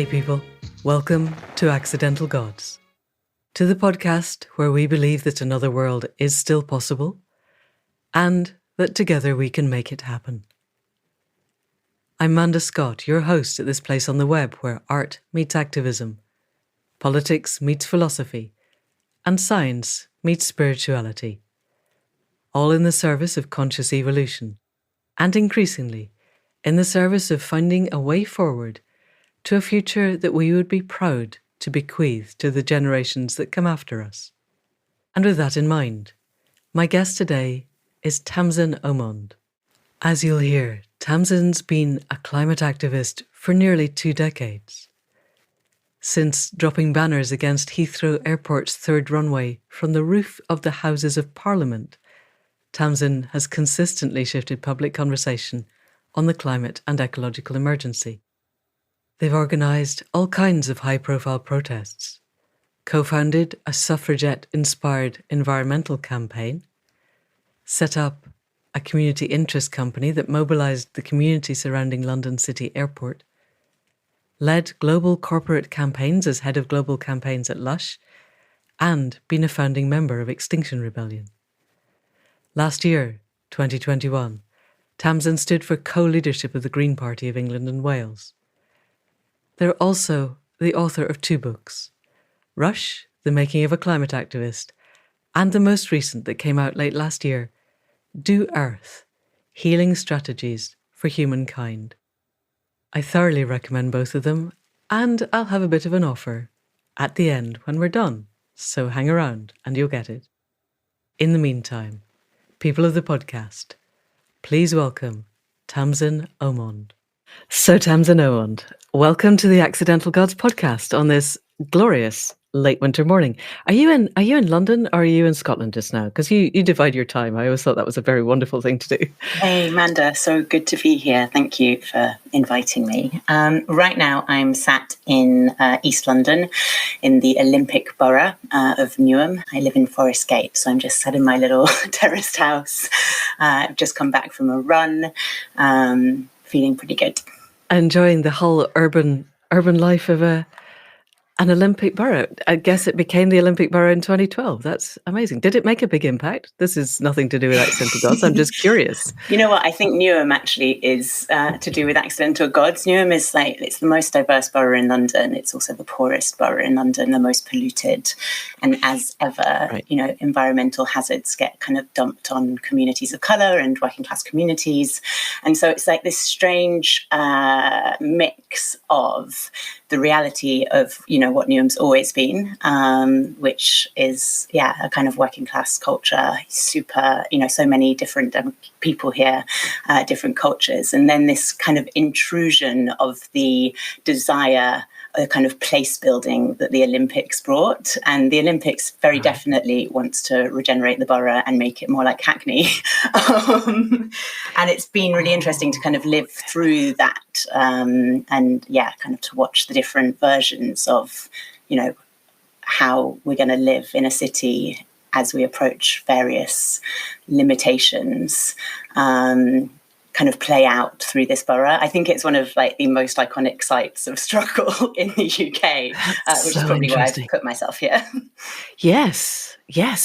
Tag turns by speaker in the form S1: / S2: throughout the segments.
S1: Hey people, welcome to Accidental Gods, to the podcast where we believe that another world is still possible and that together we can make it happen. I'm Manda Scott, your host at this place on the web where art meets activism, politics meets philosophy, and science meets spirituality, all in the service of conscious evolution, and increasingly in the service of finding a way forward to a future that we would be proud to bequeath to the generations that come after us. And with that in mind, my guest today is Tamsin Omond. As you'll hear, Tamsin's been a climate activist for nearly 2 decades. Since dropping banners against Heathrow Airport's third runway from the roof of the Houses of Parliament, Tamsin has consistently shifted public conversation on the climate and ecological emergency. They've organised all kinds of high-profile protests, co-founded a Suffragette-inspired environmental campaign, set up a community interest company that mobilised the community surrounding London City Airport, led global corporate campaigns as head of global campaigns at Lush, and been a founding member of Extinction Rebellion. Last year, 2021, Tamsin stood for co-leadership of the Green Party of England and Wales. They're also the author of 2 books, Rush, The Making of a Climate Activist, and the most recent that came out late last year, Do Earth, Healing Strategies for Humankind. I thoroughly recommend both of them, and I'll have a bit of an offer at the end when we're done, so hang around and you'll get it. In the meantime, people of the podcast, please welcome Tamsin Omond. So Tamsin Omond, welcome to the Accidental Gods podcast on this glorious late winter morning. Are you in London or are you in Scotland just now? Because you divide your time. I always thought that was a very wonderful thing to do.
S2: Hey, Manda, so good to be here. Thank you for inviting me. Right now, I'm sat in East London in the Olympic Borough of Newham. I live in Forest Gate, so I'm just sat in my little terraced house. I've just come back from a run, feeling pretty good.
S1: Enjoying the whole urban life of an Olympic borough. I guess it became the Olympic borough in 2012. That's amazing. Did it make a big impact? This is nothing to do with Accidental Gods. I'm just curious.
S2: You know what? I think Newham actually is to do with Accidental Gods. Newham is it's the most diverse borough in London. It's also the poorest borough in London, the most polluted. And as ever,
S1: Right.
S2: Environmental hazards get kind of dumped on communities of colour and working class communities. And so it's like this strange mix of the reality of, what Newham's always been, which is, a kind of working class culture, super, so many different people here, different cultures. And then this kind of intrusion of the desire, a kind of place building that the Olympics brought. And the Olympics very definitely wants to regenerate the borough and make it more like Hackney. And it's been really interesting to kind of live through that and kind of to watch the different versions of, how we're going to live in a city as we approach various limitations. Kind of play out through this borough. I think it's one of the most iconic sites of struggle in the UK, which is probably why I've put myself here.
S1: Yes,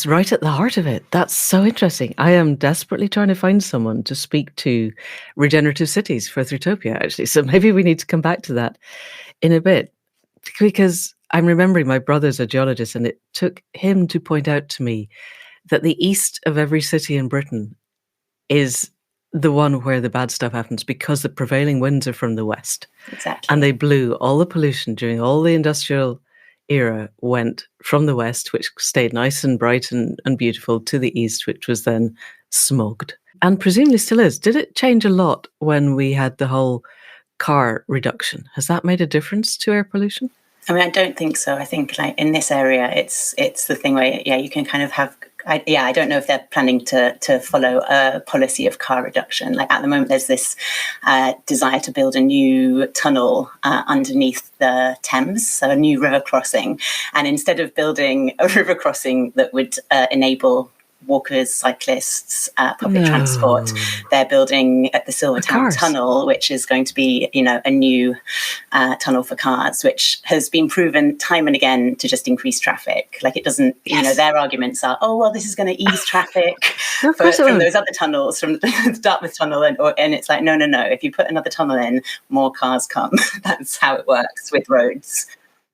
S1: right at the heart of it. That's so interesting. I am desperately trying to find someone to speak to regenerative cities for Throughtopia, actually. So maybe we need to come back to that in a bit, because I'm remembering my brother's a geologist, and it took him to point out to me that the east of every city in Britain is the one where the bad stuff happens because the prevailing winds are from the west.
S2: Exactly.
S1: And they blew all the pollution during all the industrial era went from the west, which stayed nice and bright and beautiful, to the east, which was then smogged. And presumably still is. Did it change a lot when we had the whole car reduction? Has that made a difference to air pollution?
S2: I mean, I don't think so. I think in this area, it's the thing where, you can kind of have, I don't know if they're planning to follow a policy of car reduction. At the moment, there's this desire to build a new tunnel underneath the Thames, so a new river crossing. And instead of building a river crossing that would enable walkers, cyclists, public transport.
S1: No.
S2: They're building at the Silvertown
S1: cars.
S2: Tunnel, which is going to be, a new tunnel for cars, which has been proven time and again to just increase traffic. Like, it doesn't, their arguments are, oh, well, this is going to ease traffic
S1: No, of course it
S2: from
S1: won't.
S2: those other tunnels, from the Dartmouth Tunnel. And it's like, no. If you put another tunnel in, more cars come. That's how it works with roads.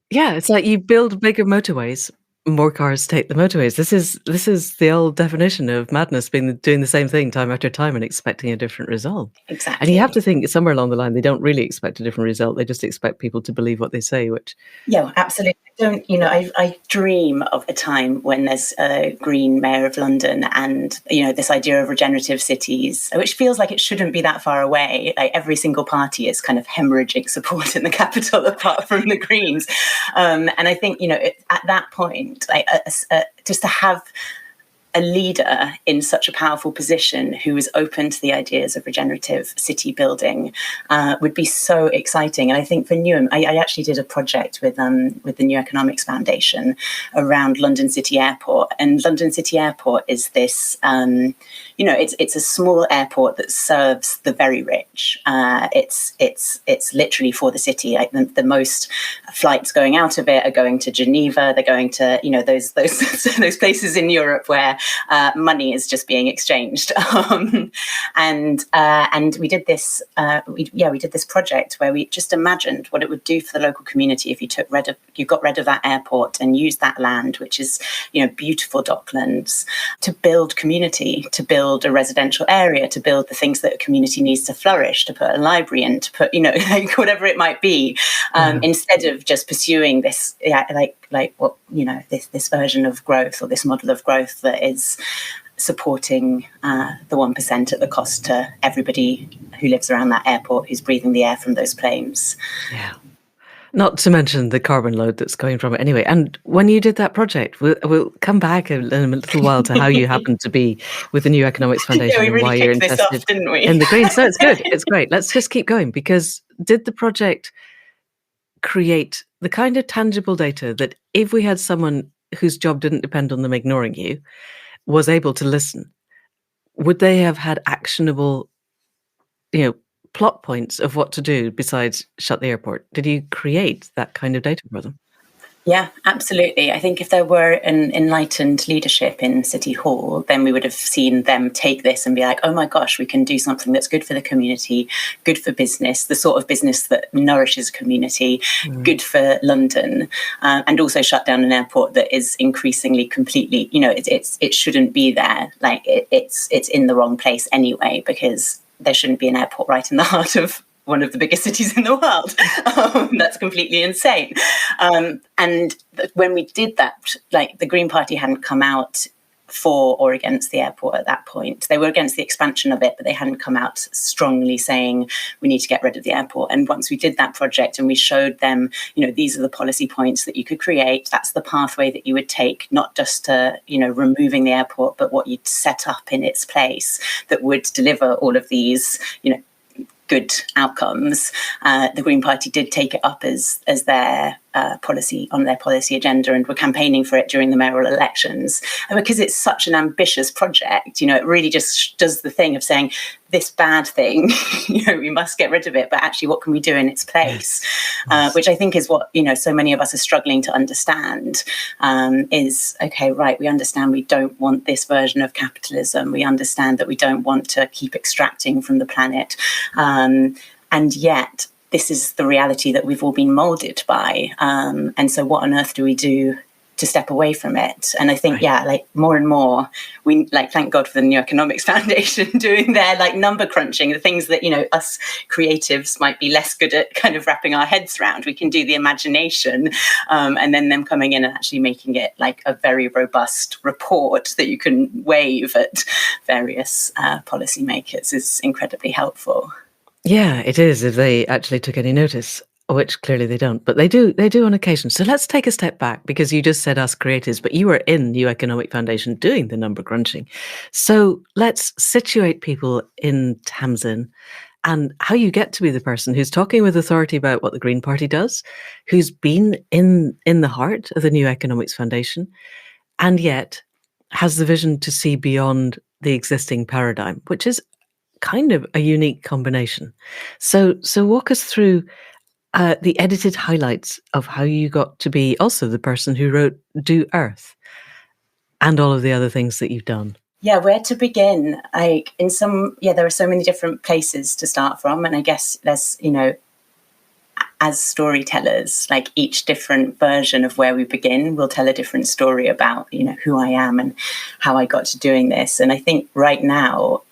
S1: Yeah, it's like you build bigger motorways, more cars take the motorways. This is the old definition of madness, doing the same thing time after time and expecting a different result.
S2: Exactly.
S1: And you have to think somewhere along the line, they don't really expect a different result. They just expect people to believe what they say, which...
S2: Yeah, absolutely. I dream of a time when there's a Green Mayor of London and, this idea of regenerative cities, which feels like it shouldn't be that far away. Like, every single party is kind of hemorrhaging support in the capital apart from the Greens. And I think, at that point, just to have a leader in such a powerful position who is open to the ideas of regenerative city building would be so exciting. And I think for Newham, I actually did a project with the New Economics Foundation around London City Airport. And London City Airport is this, it's a small airport that serves the very rich. It's literally for the city. Like, the most flights going out of it are going to Geneva. They're going to, those those places in Europe where money is just being exchanged. And we did this. We did this project where we just imagined what it would do for the local community if you got rid of that airport and used that land, which is beautiful docklands, to build community, to build a residential area, to build the things that a community needs to flourish, to put a library in, to put whatever it might be, instead of just pursuing this this version of growth, or this model of growth that is supporting the 1% at the cost to everybody who lives around that airport, who's breathing the air from those planes.
S1: Yeah. Not to mention the carbon load that's going from it anyway. And when you did that project, we'll come back in a little while to how you happened to be with the New Economics Foundation
S2: we
S1: and
S2: really
S1: why you're
S2: kicked this
S1: interested
S2: off, didn't we?
S1: in the green. So it's good. It's great. Let's just keep going, because did the project create the kind of tangible data that if we had someone whose job didn't depend on them ignoring you was able to listen, would they have had actionable, plot points of what to do besides shut the airport? Did you create that kind of data for them?
S2: Yeah, absolutely. I think if there were an enlightened leadership in City Hall, then we would have seen them take this and be like, oh my gosh, we can do something that's good for the community, good for business, the sort of business that nourishes community, good for London, and also shut down an airport that is increasingly completely, it shouldn't be there. Like, it's in the wrong place anyway, because there shouldn't be an airport right in the heart of one of the biggest cities in the world. That's completely insane. And when we did that, the Green Party hadn't come out for or against the airport at that point. They were against the expansion of it, but they hadn't come out strongly saying we need to get rid of the airport. And once we did that project and we showed them, these are the policy points that you could create, that's the pathway that you would take, not just to, removing the airport, but what you'd set up in its place that would deliver all of these, good outcomes. The Green Party did take it up as their policy on their policy agenda, and were campaigning for it during the mayoral elections. And because it's such an ambitious project, it really just does the thing of saying this bad thing, we must get rid of it, but actually what can we do in its place? Yes. Which I think is what, so many of us are struggling to understand, is, okay, right, we understand we don't want this version of capitalism. We understand that we don't want to keep extracting from the planet. And yet, this is the reality that we've all been moulded by. And so what on earth do we do to step away from it? And I think, more and more, we thank God for the New Economics Foundation doing their number crunching, the things that, us creatives might be less good at kind of wrapping our heads around. We can do the imagination, and then them coming in and actually making it a very robust report that you can wave at various policymakers is incredibly helpful.
S1: Yeah, it is, if they actually took any notice, which clearly they don't, but they do on occasion. So let's take a step back, because you just said us creatives, but you were in New Economic Foundation doing the number crunching. So let's situate people in Tamsin and how you get to be the person who's talking with authority about what the Green Party does, who's been in the heart of the New Economics Foundation, and yet has the vision to see beyond the existing paradigm, which is kind of a unique combination. So walk us through the edited highlights of how you got to be also the person who wrote Do Earth and all of the other things that you've done.
S2: Yeah, where to begin? There are so many different places to start from. And I guess there's, as storytellers, like each different version of where we begin will tell a different story about, who I am and how I got to doing this. And I think right now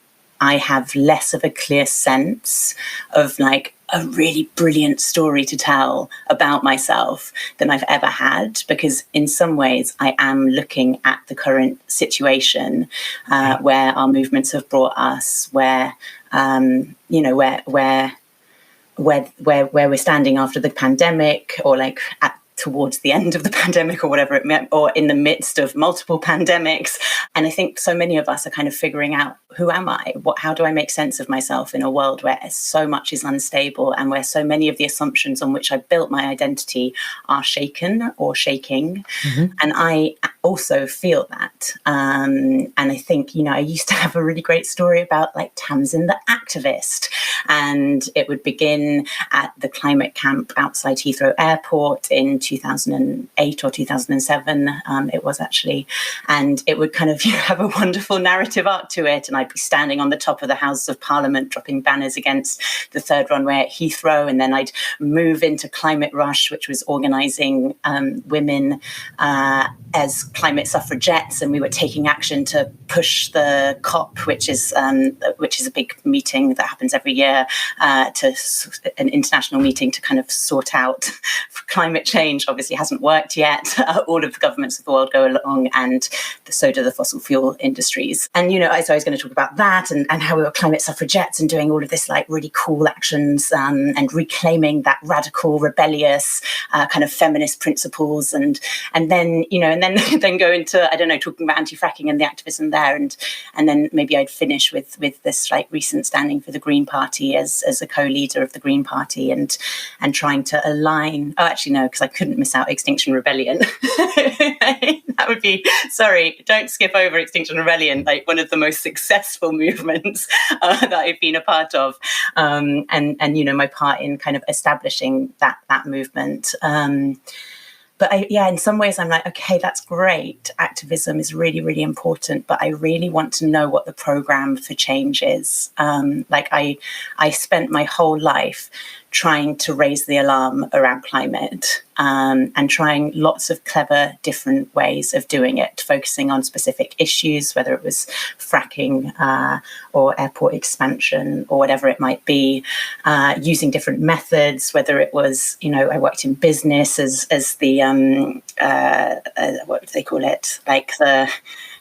S2: I have less of a clear sense of like a really brilliant story to tell about myself than I've ever had, because in some ways I am looking at the current situation where our movements have brought us, where we're standing after the pandemic, or like towards the end of the pandemic, or whatever it meant, or in the midst of multiple pandemics. And I think so many of us are kind of figuring out, who am I? How do I make sense of myself in a world where so much is unstable and where so many of the assumptions on which I built my identity are shaken or shaking? Mm-hmm. And I also feel that. And I think, I used to have a really great story about like Tamsin the activist, and it would begin at the climate camp outside Heathrow Airport in 2008 or 2007, it was actually, and it would kind of have a wonderful narrative arc to it, and I'd be standing on the top of the Houses of Parliament dropping banners against the third runway at Heathrow, and then I'd move into Climate Rush, which was organising women as climate suffragettes, and we were taking action to push the COP, which is a big meeting that happens every year, to an international meeting to kind of sort out climate change. Obviously hasn't worked yet. All of the governments of the world go along, and so do the fossil fuel industries. And, so I was going to talk about that and how we were climate suffragettes and doing all of this like really cool actions and reclaiming that radical, rebellious kind of feminist principles. And then, then go into, I don't know, talking about anti-fracking and the activism there. And then maybe I'd finish with this like recent standing for the Green Party as a co-leader of the Green Party and trying to align. Oh, actually, no, because I couldn't miss out Extinction Rebellion. That would be, sorry, don't skip over Extinction Rebellion, like one of the most successful movements that I've been a part of. And my part in kind of establishing that movement. But in some ways I'm like, okay, that's great. Activism is really, really important, but I really want to know what the program for change is. I spent my whole life trying to raise the alarm around climate and trying lots of clever different ways of doing it, focusing on specific issues, whether it was fracking or airport expansion or whatever it might be, using different methods, whether it was, I worked in business as the, what do they call it? Like the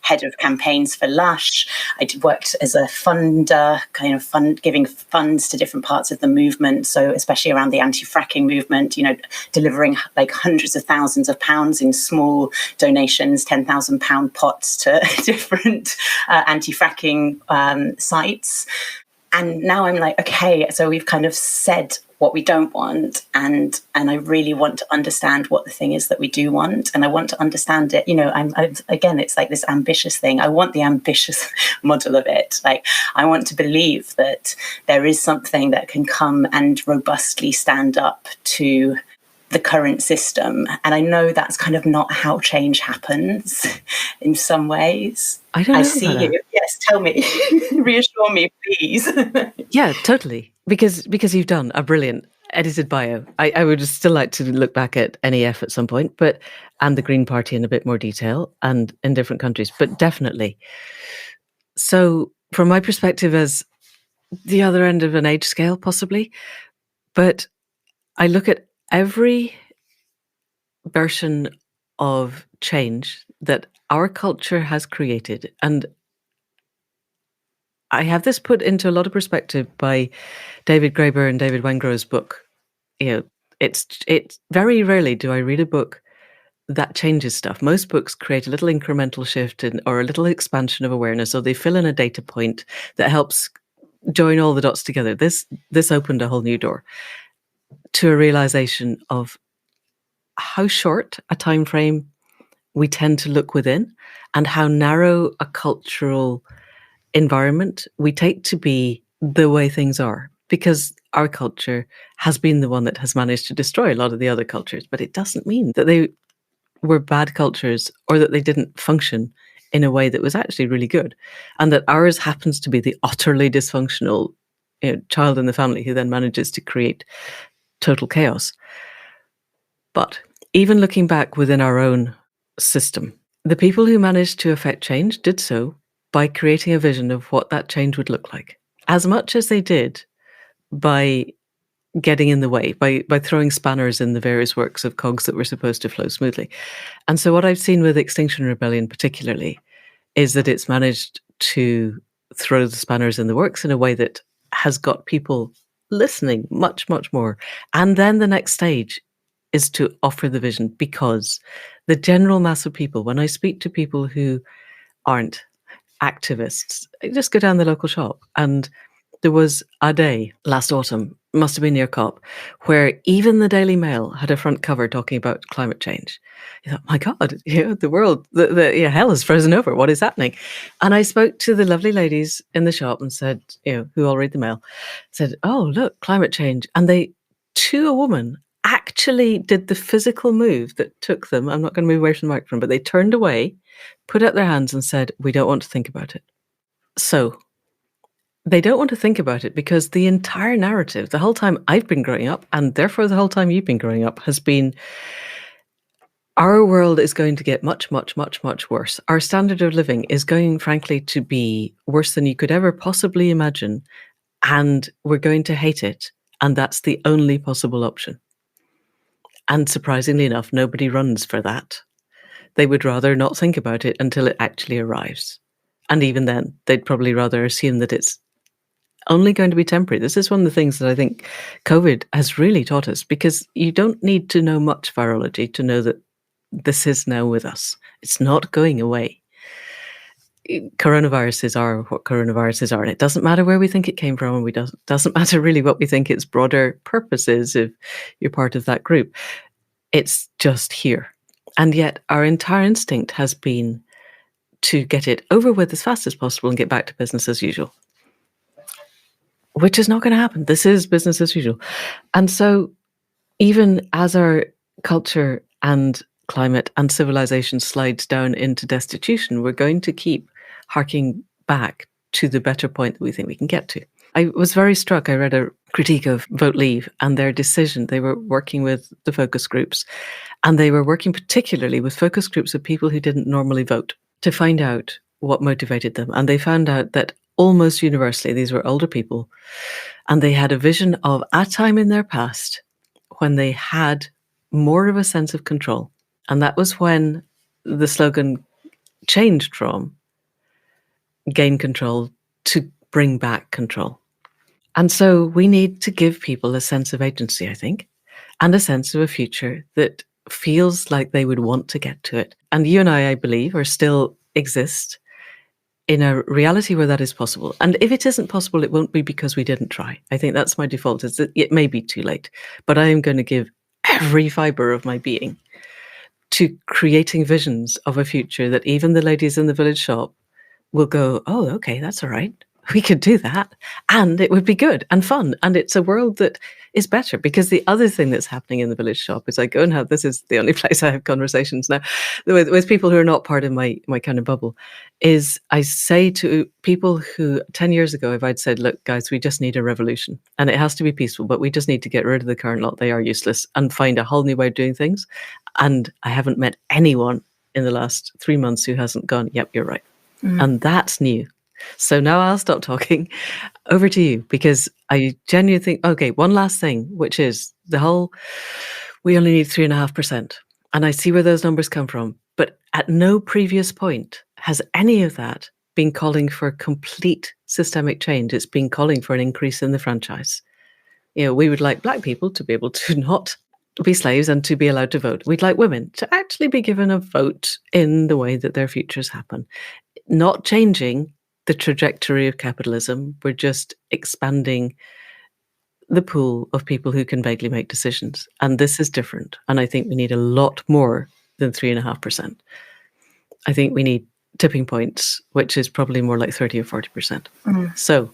S2: head of campaigns for Lush. I worked as a funder, kind of giving funds to different parts of the movement. So especially around the anti-fracking movement, delivering like hundreds of thousands of pounds in small donations, £10,000 pots to different anti-fracking sites. And now I'm like, okay, so we've kind of said what we don't want, and I really want to understand what the thing is that we do want, and I want to understand it. I'm again, it's like this ambitious thing. I want the ambitious model of it. Like, I want to believe that there is something that can come and robustly stand up to the current system. And I know that's kind of not how change happens in some ways.
S1: I
S2: see you. Yes, tell me. Reassure me, please.
S1: Yeah, totally. Because you've done a brilliant edited bio. I would still like to look back at NEF at some point, and the Green Party in a bit more detail and in different countries, but definitely. So from my perspective as the other end of an age scale, possibly, but I look at every version of change that our culture has created, and I have this put into a lot of perspective by David Graeber and David Wengrow's book. It's very rarely do I read a book that changes stuff. Most books create a little incremental shift or a little expansion of awareness, or they fill in a data point that helps join all the dots together. This opened a whole new door to a realization of how short a time frame we tend to look within and how narrow a cultural environment we take to be the way things are, because our culture has been the one that has managed to destroy a lot of the other cultures. But it doesn't mean that they were bad cultures or that they didn't function in a way that was actually really good, and that ours happens to be the utterly dysfunctional child in the family who then manages to create total chaos. But even looking back within our own system, the people who managed to affect change did so by creating a vision of what that change would look like, as much as they did by getting in the way, by throwing spanners in the various works of cogs that were supposed to flow smoothly. And so what I've seen with Extinction Rebellion particularly is that it's managed to throw the spanners in the works in a way that has got people listening much, much more. And then the next stage is to offer the vision, because the general mass of people, when I speak to people who aren't activists, I just go down the local shop, and there was a day last autumn, must have been near COP, where even the Daily Mail had a front cover talking about climate change. You thought, my God, the world, hell has frozen over. What is happening? And I spoke to the lovely ladies in the shop and said, who all read the Mail, said, oh, look, climate change. And they, to a woman, actually did the physical move that took them, I'm not going to move away from the microphone, but they turned away, put out their hands and said, we don't want to think about it. So they don't want to think about it because the entire narrative, the whole time I've been growing up, and therefore the whole time you've been growing up, has been our world is going to get much, much, much, much worse. Our standard of living is going, frankly, to be worse than you could ever possibly imagine, and we're going to hate it, and that's the only possible option. And surprisingly enough, nobody runs for that. They would rather not think about it until it actually arrives. And even then, they'd probably rather assume that it's only going to be temporary. This is one of the things that I think COVID has really taught us, because you don't need to know much virology to know that this is now with us. It's not going away. Coronaviruses are what coronaviruses are, and it doesn't matter where we think it came from, and it doesn't matter really what we think its broader purpose is if you're part of that group. It's just here. And yet our entire instinct has been to get it over with as fast as possible and get back to business as usual, which is not going to happen. This is business as usual. And so even as our culture and climate and civilization slides down into destitution, we're going to keep harking back to the better point that we think we can get to. I was very struck. I read a critique of Vote Leave and their decision. They were working with the focus groups, and they were working particularly with focus groups of people who didn't normally vote to find out what motivated them. And they found out that almost universally, these were older people, and they had a vision of a time in their past when they had more of a sense of control. And that was when the slogan changed from gain control to bring back control. And so we need to give people a sense of agency, I think, and a sense of a future that feels like they would want to get to it. And you and I believe, are still exist in a reality where that is possible. And if it isn't possible, it won't be because we didn't try. I think that's my default, is that it may be too late, but I am going to give every fibre of my being to creating visions of a future that even the ladies in the village shop will go, oh, okay, that's all right. We could do that. And it would be good and fun. And it's a world that is better, because the other thing that's happening in the village shop is I go and have, this is the only place I have conversations now with people who are not part of my kind of bubble, is I say to people who 10 years ago, if I'd said, look, guys, we just need a revolution and it has to be peaceful, but we just need to get rid of the current lot. They are useless, and find a whole new way of doing things. And I haven't met anyone in the last 3 months who hasn't gone, yep, you're right. And that's new. So now I'll stop talking. Over to you, because I genuinely think, okay, one last thing, which is the whole, we only need 3.5%. And I see where those numbers come from. But at no previous point has any of that been calling for complete systemic change. It's been calling for an increase in the franchise. We would like Black people to be able to not be slaves and to be allowed to vote. We'd like women to actually be given a vote in the way that their futures happen. Not changing the trajectory of capitalism. We're just expanding the pool of people who can vaguely make decisions. And this is different. And I think we need a lot more than 3.5%. I think we need tipping points, which is probably more like 30 or 40%. So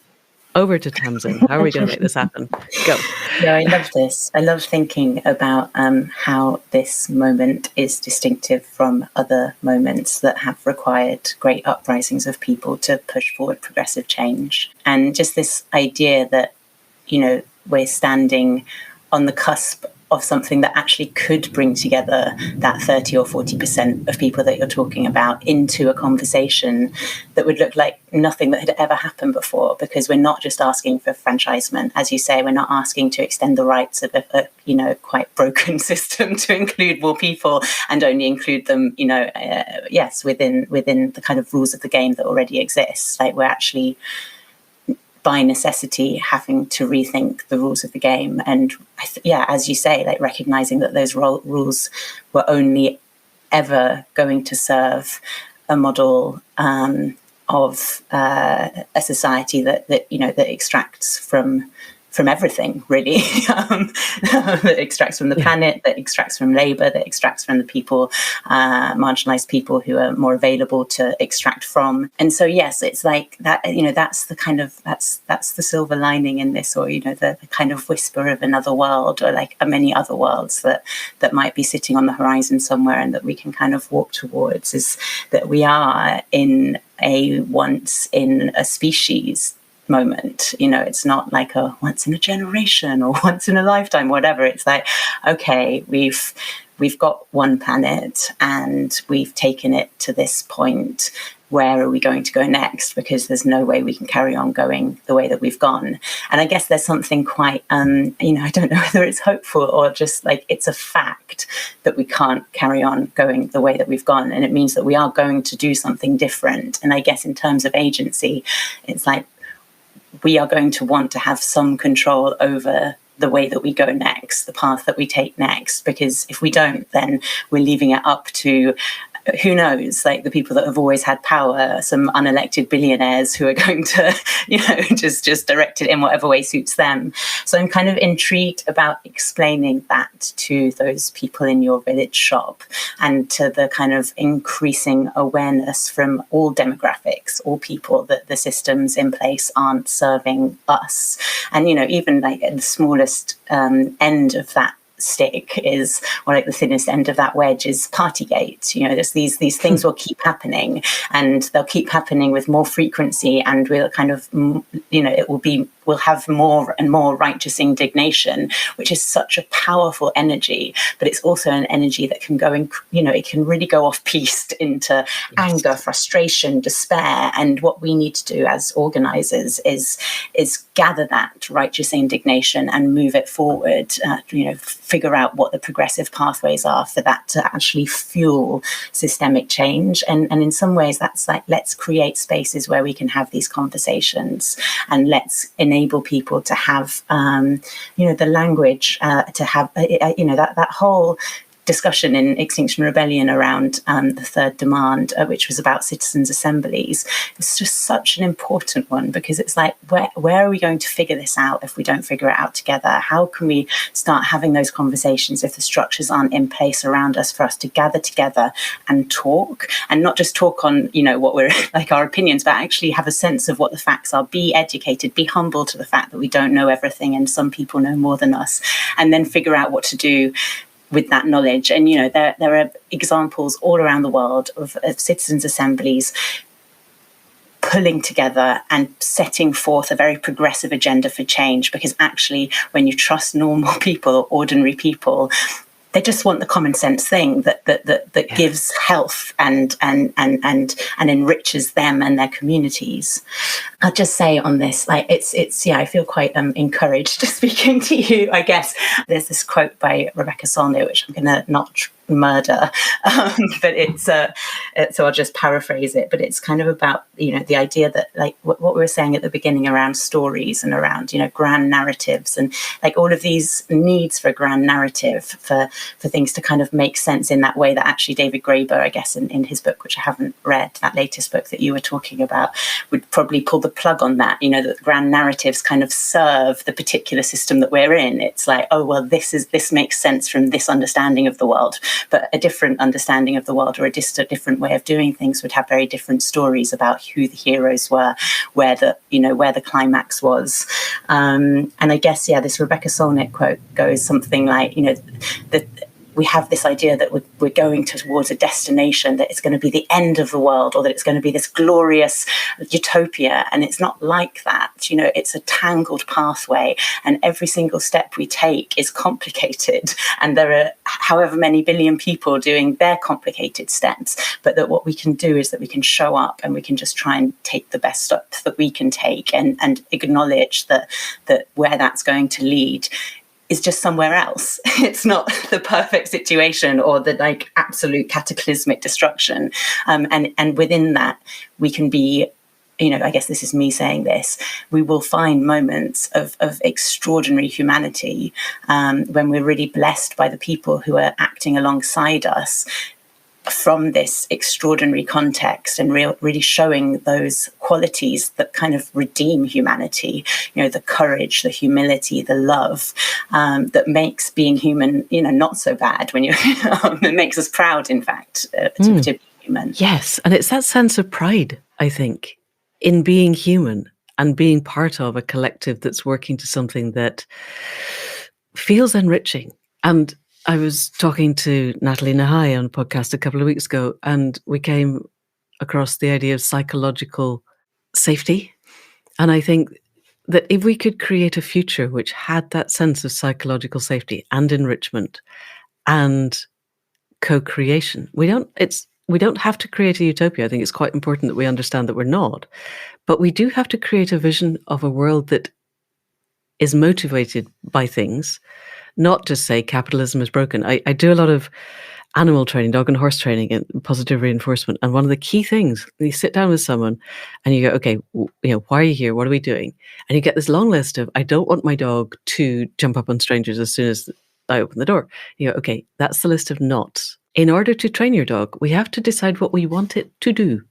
S1: over to Tamsin. How are we going to make this happen? Go.
S2: No, I love this. I love thinking about how this moment is distinctive from other moments that have required great uprisings of people to push forward progressive change. And just this idea that, we're standing on the cusp of something that actually could bring together that 30 or 40% of people that you're talking about into a conversation that would look like nothing that had ever happened before, because we're not just asking for franchisement. As you say, we're not asking to extend the rights of a quite broken system to include more people and only include them, within the kind of rules of the game that already exists. Like, we're actually, by necessity, having to rethink the rules of the game. And as you say, like, recognizing that those rules were only ever going to serve a model of a society that extracts from everything, really, that extracts from the planet, that extracts from labour, that extracts from the people, marginalised people who are more available to extract from. And so, yes, it's like that, that's the kind of, that's the silver lining in this, or, the kind of whisper of another world, or like many other worlds that might be sitting on the horizon somewhere and that we can kind of walk towards, is that we are in a once in a species moment. It's not like a once in a generation or once in a lifetime, whatever. It's like, okay, we've got one planet and we've taken it to this point. Where are we going to go next? Because there's no way we can carry on going the way that we've gone. And I guess there's something quite, I don't know whether it's hopeful or just like it's a fact that we can't carry on going the way that we've gone. And it means that we are going to do something different. And I guess in terms of agency, it's like, we are going to want to have some control over the way that we go next, the path that we take next, because if we don't, then we're leaving it up to, who knows, like the people that have always had power, some unelected billionaires who are going to, just direct it in whatever way suits them. So I'm kind of intrigued about explaining that to those people in your village shop, and to the kind of increasing awareness from all demographics, all people, that the systems in place aren't serving us. And, even like at the smallest end of that stick is, or like the thinnest end of that wedge, is Partygate. There's these things will keep happening, and they'll keep happening with more frequency, and we'll kind of, we'll have more and more righteous indignation, which is such a powerful energy, but it's also an energy that can go in, it can really go off piste into anger, frustration, despair. And what we need to do as organisers is gather that righteous indignation and move it forward, figure out what the progressive pathways are for that to actually fuel systemic change. And in some ways, that's like, let's create spaces where we can have these conversations, and let's enable people to have, the language, to have, that whole discussion in Extinction Rebellion around the third demand, which was about citizens' assemblies. It's just such an important one, because it's like, where are we going to figure this out if we don't figure it out together? How can we start having those conversations if the structures aren't in place around us for us to gather together and talk, and not just talk on, what we're like our opinions, but actually have a sense of what the facts are, be educated, be humble to the fact that we don't know everything and some people know more than us, and then figure out what to do with that knowledge. And there are examples all around the world of citizens' assemblies pulling together and setting forth a very progressive agenda for change, because actually when you trust normal people, ordinary people, they just want the common sense thing that gives health and enriches them and their communities. I'll just say on this, like it's I feel quite encouraged speaking to you. I guess there's this quote by Rebecca Solnit, which I'm going to not murder, but it's so I'll just paraphrase it. But it's kind of about the idea that, like what we were saying at the beginning around stories and around grand narratives, and like all of these needs for a grand narrative for things to kind of make sense in that way that actually David Graeber, I guess in his book, which I haven't read, that latest book that you were talking about, would probably pull the the plug on that, you know, that grand narratives kind of serve the particular system that we're in. It's like, oh, well, this makes sense from this understanding of the world, but a different understanding of the world, or just a different way of doing things, would have very different stories about who the heroes were, where the climax was. And I guess, this Rebecca Solnit quote goes something like, you know, that we have this idea that we're going towards a destination, that it's going to be the end of the world, or that it's going to be this glorious utopia. And it's not like that. You know, it's a tangled pathway, and every single step we take is complicated. And there are however many billion people doing their complicated steps. But that what we can do is that we can show up, and we can just try and take the best steps that we can take, and acknowledge that where that's going to lead is just somewhere else. It's not the perfect situation or the like absolute cataclysmic destruction. And within that, we can be, you know, I guess this is me saying this, we will find moments of extraordinary humanity when we're really blessed by the people who are acting alongside us from this extraordinary context, and really showing those qualities that kind of redeem humanity, you know, the courage, the humility, the love, that makes being human, you know, not so bad when it makes us proud, in fact, to be human.
S1: Yes, and it's that sense of pride, I think, in being human and being part of a collective that's working to something that feels enriching. And I was talking to Natalie Nahai on a podcast a couple of weeks ago, and we came across the idea of psychological safety. And I think that if we could create a future which had that sense of psychological safety and enrichment and co-creation, we don't have to create a utopia. I think it's quite important that we understand that we're not, but we do have to create a vision of a world that is motivated by things. Not to say capitalism is broken. I do a lot of animal training, dog and horse training, and positive reinforcement. And one of the key things, you sit down with someone and you go, okay, you know, why are you here? What are we doing? And you get this long list of, I don't want my dog to jump up on strangers as soon as I open the door. You go, okay, that's the list of nots. In order to train your dog, we have to decide what we want it to do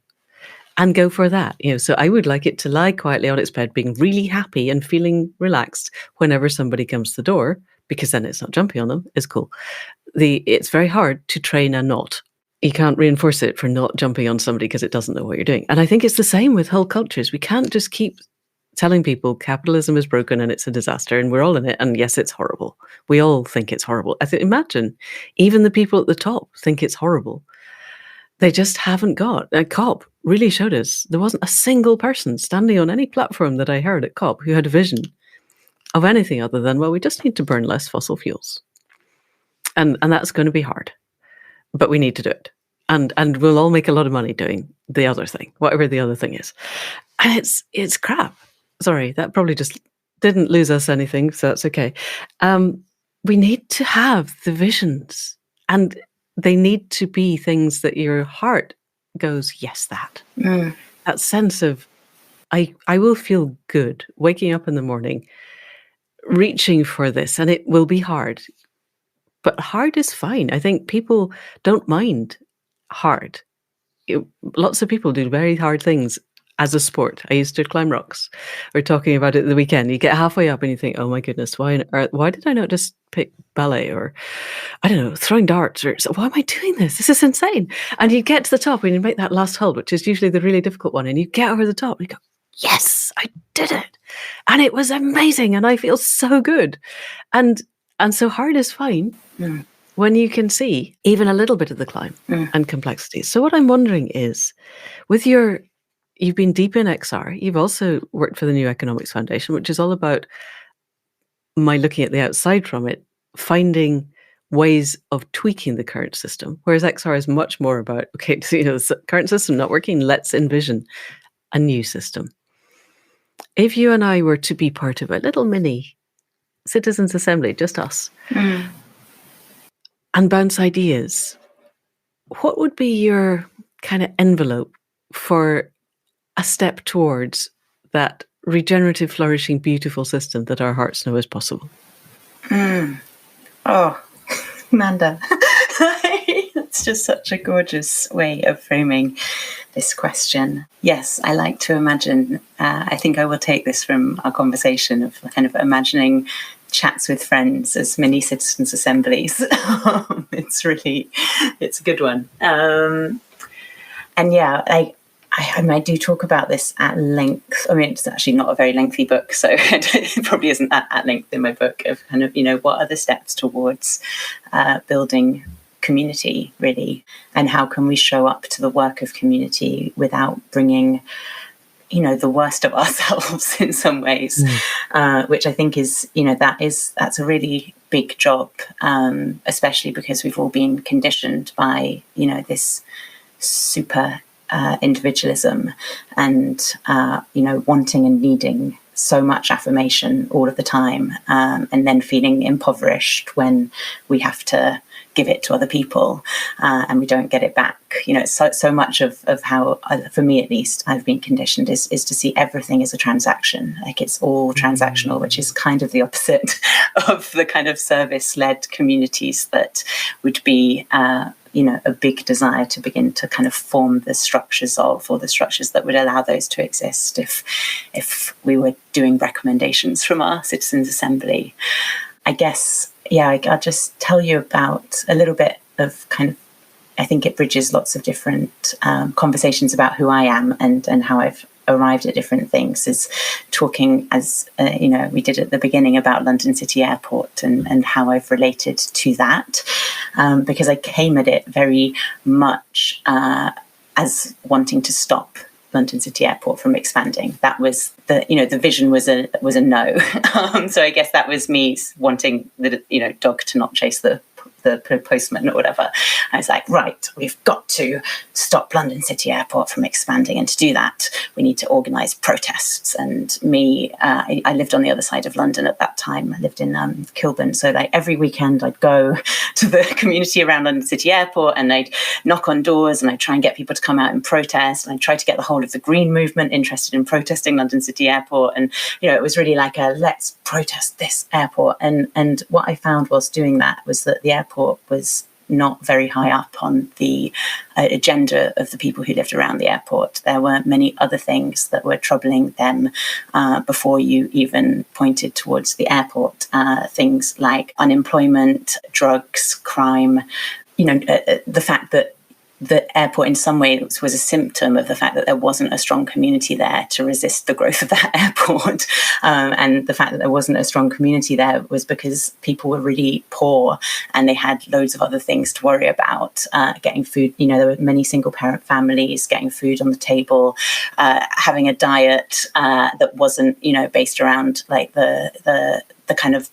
S1: and go for that. You know, so I would like it to lie quietly on its bed, being really happy and feeling relaxed whenever somebody comes to the door, because then it's not jumping on them. It's cool. It's very hard to train a not. You can't reinforce it for not jumping on somebody because it doesn't know what you're doing. And I think it's the same with whole cultures. We can't just keep telling people capitalism is broken and it's a disaster and we're all in it. And yes, it's horrible. We all think it's horrible. Imagine even the people at the top think it's horrible. They just haven't got. COP really showed us there wasn't a single person standing on any platform that I heard at COP who had a vision of anything other than, well, we just need to burn less fossil fuels. And that's going to be hard, but we need to do it. And we'll all make a lot of money doing the other thing, whatever the other thing is. And it's crap. Sorry, that probably just didn't lose us anything, so that's okay. We need to have the visions, and they need to be things that your heart goes, yes, that. That sense of, I will feel good waking up in the morning, reaching for this, and it will be hard. But hard is fine. I think people don't mind hard. Lots of people do very hard things as a sport. I used to climb rocks. We're talking about it at the weekend. You get halfway up and you think, oh my goodness, why did I not just pick ballet, or I don't know, throwing darts, or why am I doing this? This is insane. And you get to the top and you make that last hold, which is usually the really difficult one, and you get over the top and you go, yes, I did it. And it was amazing. And I feel so good. And so hard is fine when you can see even a little bit of the climb and complexity. So what I'm wondering is, you've been deep in XR. You've also worked for the New Economics Foundation, which is all about my looking at the outside from it, finding ways of tweaking the current system. Whereas XR is much more about, okay, so, the current system not working, let's envision a new system. If you and I were to be part of a little mini citizens' assembly, just us, and bounce ideas, what would be your kind of envelope for a step towards that regenerative, flourishing, beautiful system that our hearts know is possible?
S2: Oh, Amanda, it's just such a gorgeous way of framing this question. Yes, I like to imagine, I think I will take this from our conversation of kind of imagining chats with friends as mini citizens' assemblies. It's a good one. And yeah, I do talk about this at length. I mean, it's actually not a very lengthy book, so it probably isn't at length in my book of kind of, what are the steps towards building community, really, and how can we show up to the work of community without bringing the worst of ourselves in some ways, which I think is, that's a really big job, especially because we've all been conditioned by, this super individualism and, wanting and needing so much affirmation all of the time, and then feeling impoverished when we have to give it to other people, and we don't get it back. So much of how, for me at least, I've been conditioned is to see everything as a transaction. Like it's all transactional, which is kind of the opposite of the kind of service-led communities that would be a big desire to begin to kind of form the structures of, or the structures that would allow those to exist if we were doing recommendations from our citizens' assembly. I guess, I'll just tell you about a little bit of kind of, I think it bridges lots of different conversations about who I am and how I've arrived at different things, is talking, as we did at the beginning, about London City Airport and how I've related to that, because I came at it very much as wanting to stop London City Airport from expanding. That was the vision was a no. So I guess that was me wanting the dog to not chase the postman or whatever. I was like, right, we've got to stop London City Airport from expanding, and to do that we need to organise protests. And I lived on the other side of London at that time. I lived in Kilburn, so like every weekend I'd go to the community around London City Airport and I'd knock on doors and I'd try and get people to come out and protest, and I'd try to get the whole of the Green movement interested in protesting London City Airport. And it was really like a let's protest this airport. And what I found whilst doing that was that the airport was not very high up on the agenda of the people who lived around the airport. There were many other things that were troubling them before you even pointed towards the airport. Things like unemployment, drugs, crime, the fact that the airport in some ways was a symptom of the fact that there wasn't a strong community there to resist the growth of that airport. And the fact that there wasn't a strong community there was because people were really poor and they had loads of other things to worry about, getting food. There were many single parent families getting food on the table, having a diet that wasn't, based around like the kind of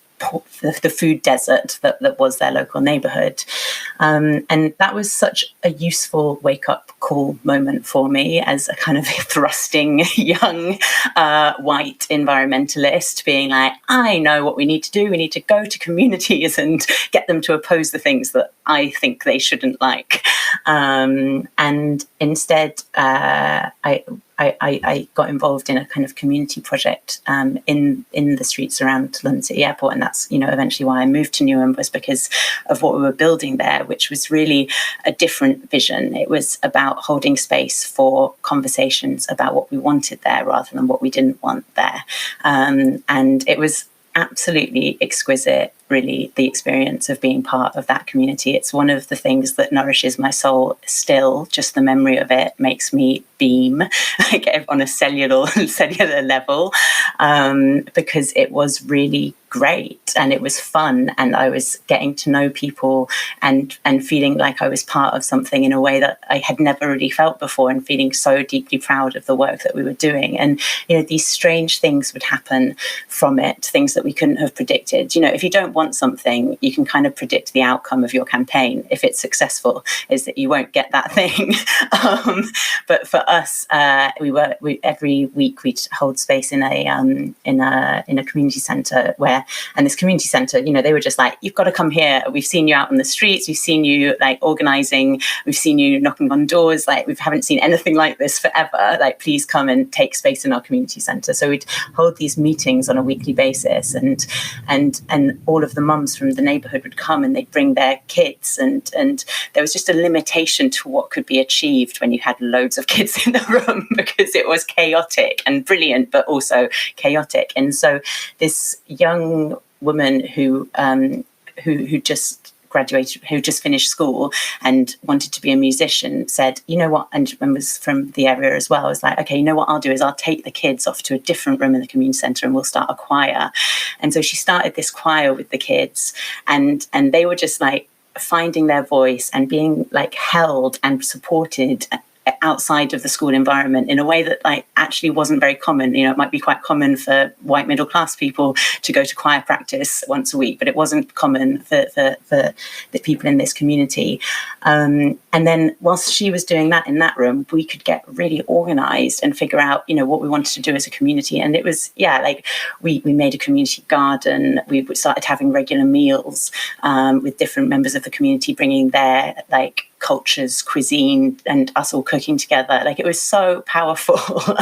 S2: the food desert that was their local neighbourhood. And that was such a useful wake-up call moment for me as a kind of thrusting young white environmentalist, being like, I know what we need to do. We need to go to communities and get them to oppose the things that I think they shouldn't like. And instead, I got involved in a kind of community project in the streets around London City Airport, and that's eventually why I moved to Newham, was because of what we were building there, which was really a different vision. It was about holding space for conversations about what we wanted there rather than what we didn't want there, and it was absolutely exquisite, really, the experience of being part of that community. It's one of the things that nourishes my soul still. Just the memory of it makes me beam, like on a cellular level, because it was really great and it was fun, and I was getting to know people and feeling like I was part of something in a way that I had never really felt before, and feeling so deeply proud of the work that we were doing. And these strange things would happen from it, things that we couldn't have predicted. If you don't want something, you can kind of predict the outcome of your campaign. If it's successful, is that you won't get that thing. But for us, we every week we'd hold space in a community centre where there. And this community centre, you know, they were just like, you've got to come here. We've seen you out on the streets. We've seen you like organising. We've seen you knocking on doors. Like, we haven't seen anything like this forever. Like, please come and take space in our community centre. So we'd hold these meetings on a weekly basis, and all of the mums from the neighbourhood would come and they'd bring their kids, and there was just a limitation to what could be achieved when you had loads of kids in the room, because it was chaotic and brilliant, but also chaotic. And so this young woman who just graduated, who just finished school and wanted to be a musician, said, you know what, and was from the area as well, I was like, okay, you know what I'll do is I'll take the kids off to a different room in the community centre and we'll start a choir. And so she started this choir with the kids, and they were just like finding their voice and being like held and supported outside of the school environment in a way that like actually wasn't very common. You know, it might be quite common for white middle class people to go to choir practice once a week, but it wasn't common for the people in this community. And then whilst she was doing that in that room, we could get really organised and figure out, you know, what we wanted to do as a community. And it was, like we made a community garden. We started having regular meals with different members of the community bringing their like cultures, cuisine, and us all cooking together. Like, it was so powerful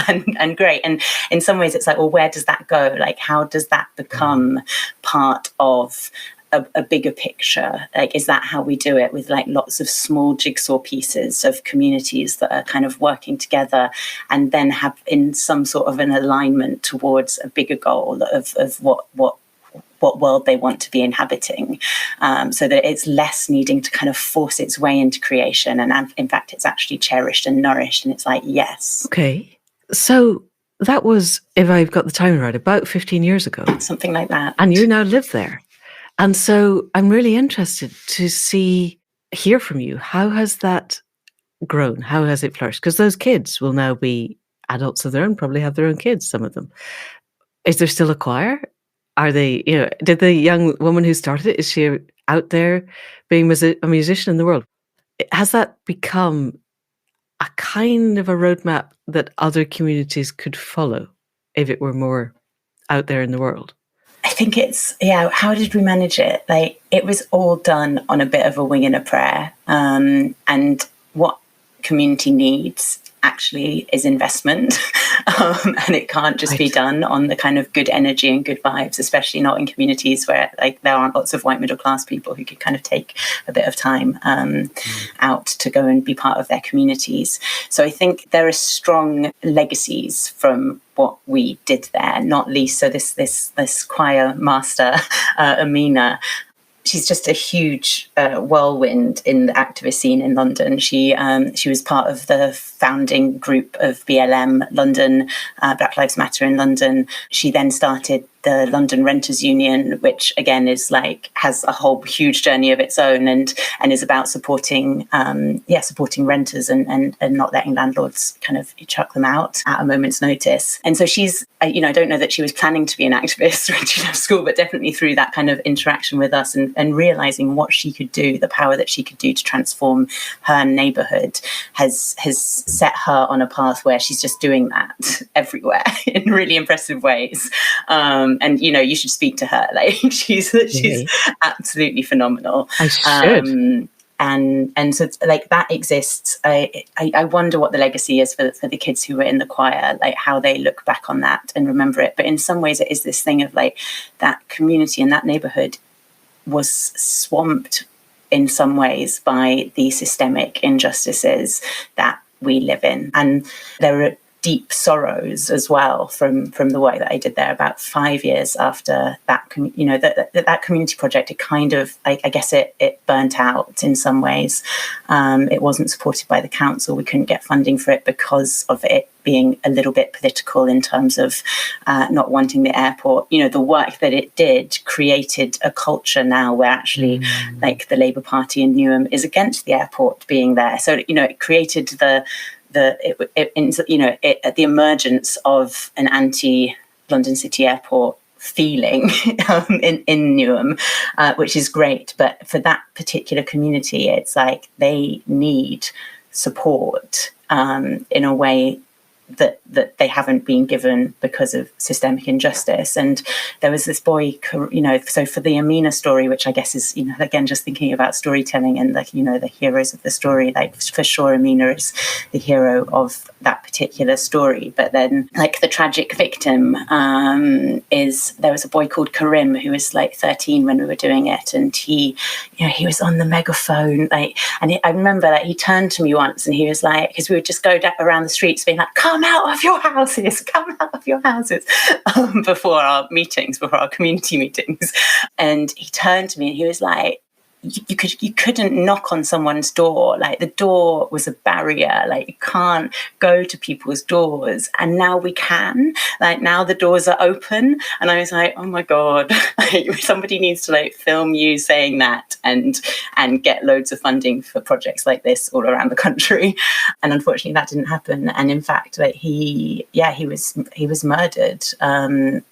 S2: and great. And in some ways it's like, well, where does that go? Like, how does that become part of a bigger picture? Like, is that how we do it, with like lots of small jigsaw pieces of communities that are kind of working together and then have in some sort of an alignment towards a bigger goal of what world they want to be inhabiting, so that it's less needing to kind of force its way into creation, and in fact it's actually cherished and nourished, and it's like, yes.
S1: Okay, so that was, if I've got the timing right, about 15 years ago,
S2: something like that,
S1: and you now live there. And so I'm really interested to hear from you, how has that grown, how has it flourished? Because those kids will now be adults of their own, probably have their own kids, some of them. Is there still a choir? Are they, you know, did the young woman who started it, is she out there being a musician in the world? Has that become a kind of a roadmap that other communities could follow if it were more out there in the world?
S2: I think it's, how did we manage it? Like, it was all done on a bit of a wing and a prayer. And what community needs actually is investment. And it can't just be done on the kind of good energy and good vibes, especially not in communities where like there aren't lots of white middle class people who could kind of take a bit of time out to go and be part of their communities. So I think there are strong legacies from what we did there, not least so this choir master, Amina. She's just a huge whirlwind in the activist scene in London. She was part of the founding group of BLM London, Black Lives Matter in London. She then started the London Renters Union, which again is like has a whole huge journey of its own, and is about supporting renters and not letting landlords kind of chuck them out at a moment's notice. And so she's, I don't know that she was planning to be an activist when she left school, but definitely through that kind of interaction with us and realizing what she could do, the power that she could do to transform her neighborhood has set her on a path where she's just doing that everywhere in really impressive ways. And you should speak to her. Like she's absolutely phenomenal.
S1: I should.
S2: And so like that exists. I wonder what the legacy is for the kids who were in the choir, like how they look back on that and remember it. But in some ways, it is this thing of like that community and that neighborhood was swamped in some ways by the systemic injustices that we live in, and there are deep sorrows as well from the work that I did there. About 5 years after that, that community project, it kind of, I guess it burnt out in some ways. It wasn't supported by the council. We couldn't get funding for it because of it being a little bit political in terms of not wanting the airport. The work that it did created a culture now where actually like the Labour Party in Newham is against the airport being there. So, it created the emergence of an anti-London City Airport feeling in Newham, which is great. But for that particular community, it's like they need support in a way that they haven't been given because of systemic injustice. And there was this boy, so for the Amina story, which I guess is, again, just thinking about storytelling and the heroes of the story, like for sure Amina is the hero of that particular story. But then like the tragic victim there was a boy called Karim who was like 13 when we were doing it, and he was on the megaphone, I remember that he turned to me once and he was like, because we would just go around the streets being like, come out of your houses, before our community meetings. And he turned to me and he was like, you couldn't knock on someone's door. Like the door was a barrier. Like you can't go to people's doors. And now we can. Like now the doors are open. And I was like, oh my God, somebody needs to like film you saying that and get loads of funding for projects like this all around the country. And unfortunately that didn't happen. And in fact, like he was murdered. And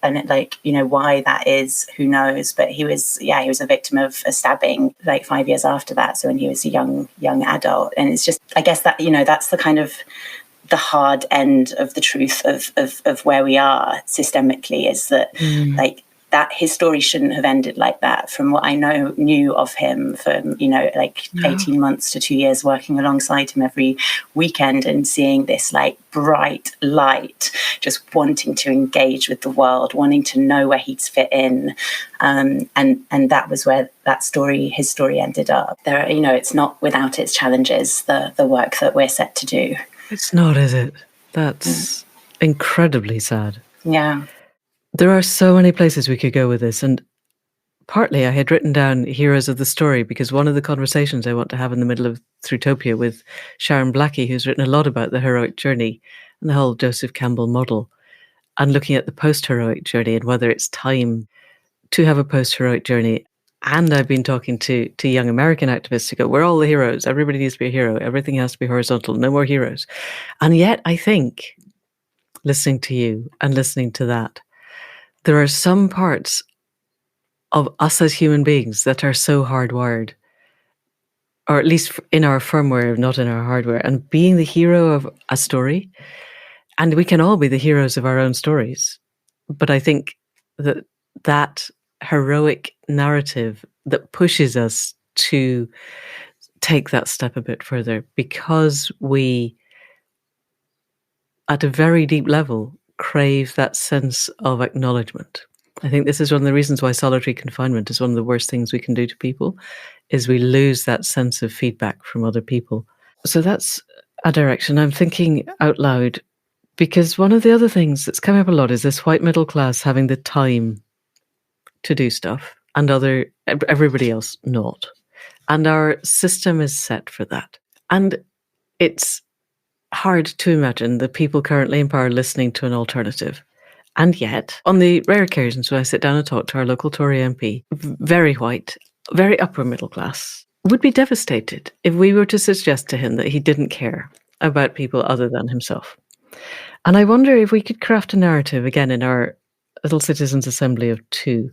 S2: why that is, who knows? But he was a victim of a stabbing like 5 years after that, so when he was a young adult. And it's just, I guess that that's the kind of the hard end of the truth of where we are systemically, is that like that his story shouldn't have ended like that. From what I knew of him, from 18 months to 2 years working alongside him every weekend and seeing this like bright light, just wanting to engage with the world, wanting to know where he'd fit in, and that was where his story ended up. There, it's not without its challenges, the work that we're set to do.
S1: It's not, is it? That's incredibly sad.
S2: Yeah.
S1: There are so many places we could go with this, and partly I had written down heroes of the story because one of the conversations I want to have in the middle of Throughtopia with Sharon Blackie, who's written a lot about the heroic journey and the whole Joseph Campbell model, and looking at the post-heroic journey and whether it's time to have a post-heroic journey. And I've been talking to young American activists who go, we're all the heroes, everybody needs to be a hero, everything has to be horizontal, no more heroes. And yet I think, listening to you and listening to that, there are some parts of us as human beings that are so hardwired, or at least in our firmware, not in our hardware, and being the hero of a story, and we can all be the heroes of our own stories. But I think that heroic narrative that pushes us to take that step a bit further, because we, at a very deep level, crave that sense of acknowledgement. I think this is one of the reasons why solitary confinement is one of the worst things we can do to people, is we lose that sense of feedback from other people. So that's a direction I'm thinking out loud, because one of the other things that's coming up a lot is this white middle class having the time to do stuff and everybody else not. And our system is set for that. And it's hard to imagine the people currently in power listening to an alternative. And yet, on the rare occasions when I sit down and talk to our local Tory MP, very white, very upper middle class, would be devastated if we were to suggest to him that he didn't care about people other than himself. And I wonder if we could craft a narrative, again, in our little citizens' assembly of two,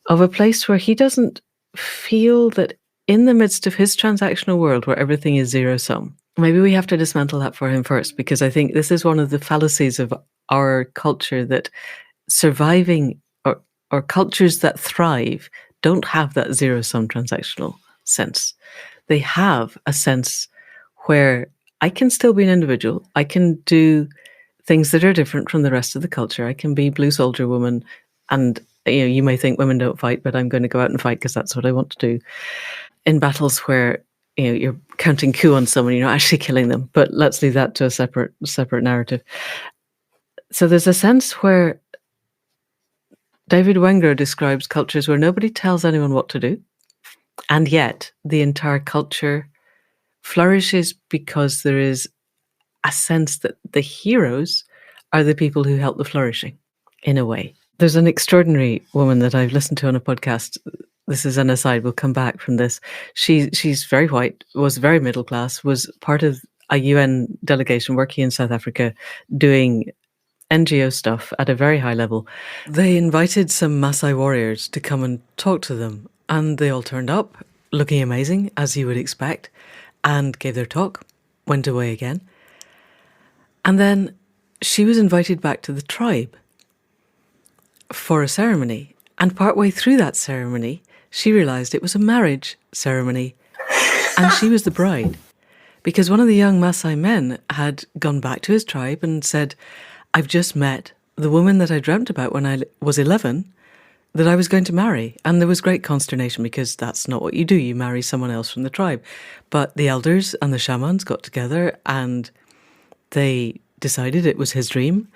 S1: of a place where he doesn't feel that in the midst of his transactional world where everything is zero sum. Maybe we have to dismantle that for him first, because I think this is one of the fallacies of our culture, that surviving or cultures that thrive don't have that zero sum transactional sense. They have a sense where I can still be an individual. I can do things that are different from the rest of the culture. I can be blue soldier woman, and you may think women don't fight, but I'm going to go out and fight because that's what I want to do. In battles where you're counting coup on someone, you're not actually killing them. But let's leave that to a separate narrative. So there's a sense where David Wenger describes cultures where nobody tells anyone what to do, and yet the entire culture flourishes because there is a sense that the heroes are the people who help the flourishing, in a way. There's an extraordinary woman that I've listened to on a podcast. This is an aside, we'll come back from this. She's very white, was very middle class, was part of a UN delegation working in South Africa, doing NGO stuff at a very high level. They invited some Maasai warriors to come and talk to them, and they all turned up, looking amazing, as you would expect, and gave their talk, went away again. And then she was invited back to the tribe for a ceremony. And partway through that ceremony, she realised it was a marriage ceremony and she was the bride. Because one of the young Maasai men had gone back to his tribe and said, I've just met the woman that I dreamt about when I was 11 that I was going to marry. And there was great consternation because that's not what you do. You marry someone else from the tribe. But the elders and the shamans got together and they decided it was his dream.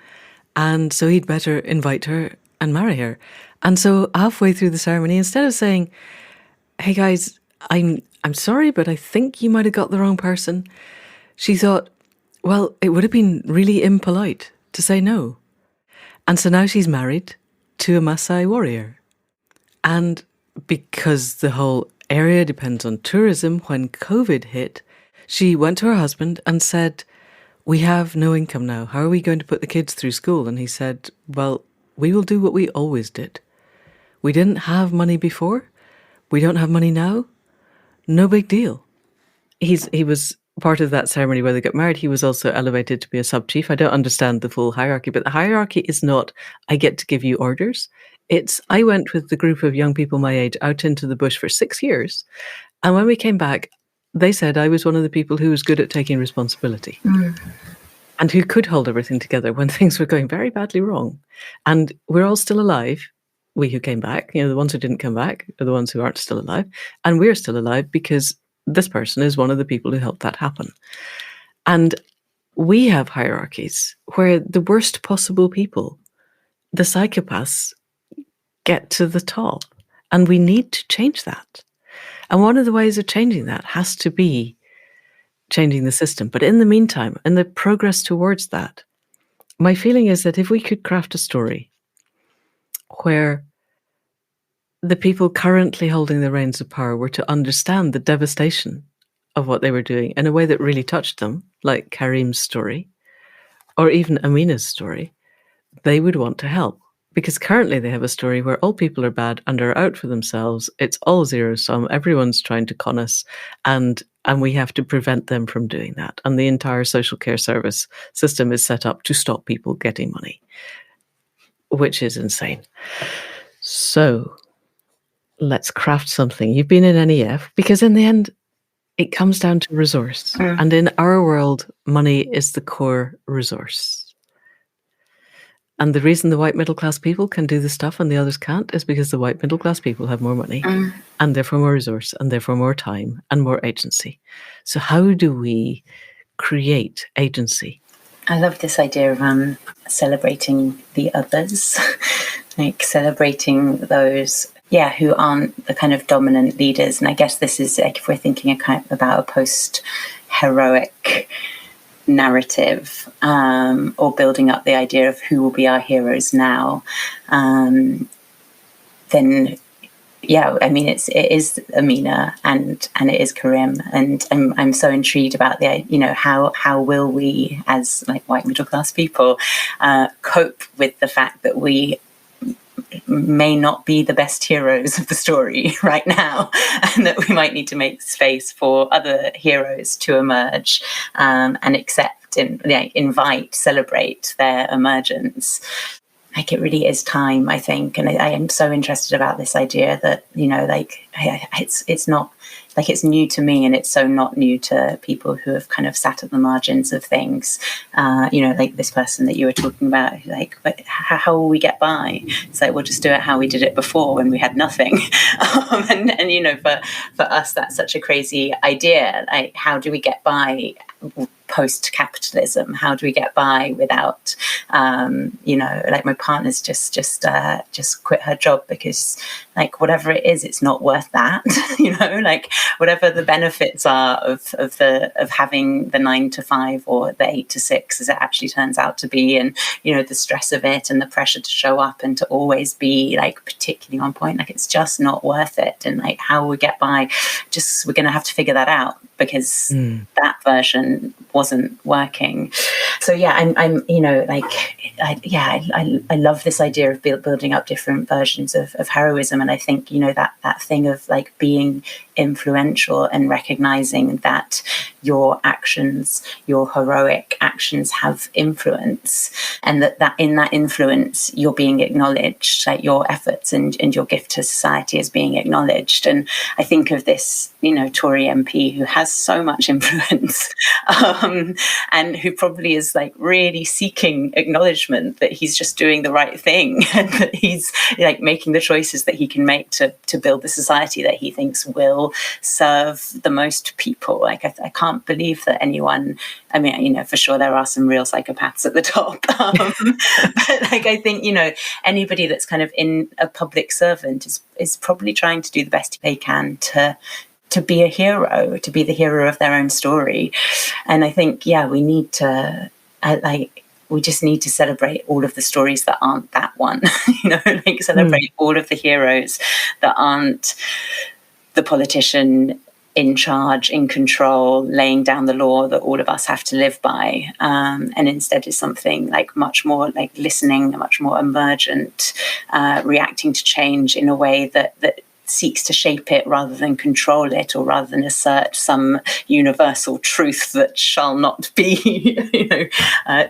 S1: And so he'd better invite her and marry her. And so halfway through the ceremony, instead of saying, hey guys, I'm sorry, but I think you might have got the wrong person, she thought, well, it would have been really impolite to say no. And so now she's married to a Maasai warrior. And because the whole area depends on tourism, when COVID hit, she went to her husband and said, we have no income now. How are we going to put the kids through school? And he said, well, we will do what we always did. We didn't have money before. We don't have money now. No big deal. He was part of that ceremony where they got married. He was also elevated to be a sub-chief. I don't understand the full hierarchy, but the hierarchy is not, I get to give you orders. It's, I went with the group of young people my age out into the bush for 6 years. And when we came back, they said I was one of the people who was good at taking responsibility and who could hold everything together when things were going very badly wrong. And we're all still alive. We who came back, the ones who didn't come back are the ones who aren't still alive. And we're still alive because this person is one of the people who helped that happen. And we have hierarchies where the worst possible people, the psychopaths, get to the top. And we need to change that. And one of the ways of changing that has to be changing the system. But in the meantime, in the progress towards that, my feeling is that if we could craft a story where the people currently holding the reins of power were to understand the devastation of what they were doing in a way that really touched them, like Karim's story, or even Amina's story, they would want to help. Because currently they have a story where all people are bad and are out for themselves. It's all zero sum. Everyone's trying to con us, and we have to prevent them from doing that. And the entire social care service system is set up to stop people getting money, which is insane. So let's craft something. You've been in NEF, because in the end, it comes down to resource. And in our world, money is the core resource. And the reason the white middle class people can do the stuff and the others can't is because the white middle class people have more money and therefore more resource and therefore more time and more agency. So how do we create agency?
S2: I love this idea of celebrating the others, like celebrating those, who aren't the kind of dominant leaders. And I guess this is like if we're thinking about a post-heroic narrative, or building up the idea of who will be our heroes now, then I mean it is Amina and it is Karim, and I'm so intrigued about the how will we as like white middle class people cope with the fact that we may not be the best heroes of the story right now, and that we might need to make space for other heroes to emerge, and accept and invite, celebrate their emergence. Like it really is time, I think, and I am so interested about this idea that it's not like it's new to me, and it's so not new to people who have kind of sat at the margins of things. Like this person that you were talking about, like, but how will we get by? It's like we'll just do it how we did it before when we had nothing. For us, that's such a crazy idea. Like, how do we get by post-capitalism? How do we get by without, like my partner's just quit her job because, like, whatever it is, it's not worth that. Like whatever the benefits are of having the 9 to 5 or the 8 to 6, as it actually turns out to be, and the stress of it and the pressure to show up and to always be like particularly on point, like it's just not worth it. And like how we get by, we're going to have to figure that out, because that version wasn't working. So I love this idea of building up different versions of heroism. And I think that thing of like being influential and recognizing that your actions, your heroic actions have influence, and that in that influence you're being acknowledged, like your efforts and your gift to society is being acknowledged. And I think of this, Tory MP who has so much influence and who probably is like really seeking acknowledgement that he's just doing the right thing and that he's like making the choices that he can make to build the society that he thinks will serve the most people. Like I can't believe that anyone, I mean, for sure there are some real psychopaths at the top, but like I think, anybody that's kind of in a public servant is probably trying to do the best they can to be a hero, to be the hero of their own story. And I think, we need to, we just need to celebrate all of the stories that aren't that one, celebrate all of the heroes that aren't the politician in charge, in control, laying down the law that all of us have to live by. And instead is something like much more like listening, much more emergent, reacting to change in a way that seeks to shape it rather than control it, or rather than assert some universal truth that shall not be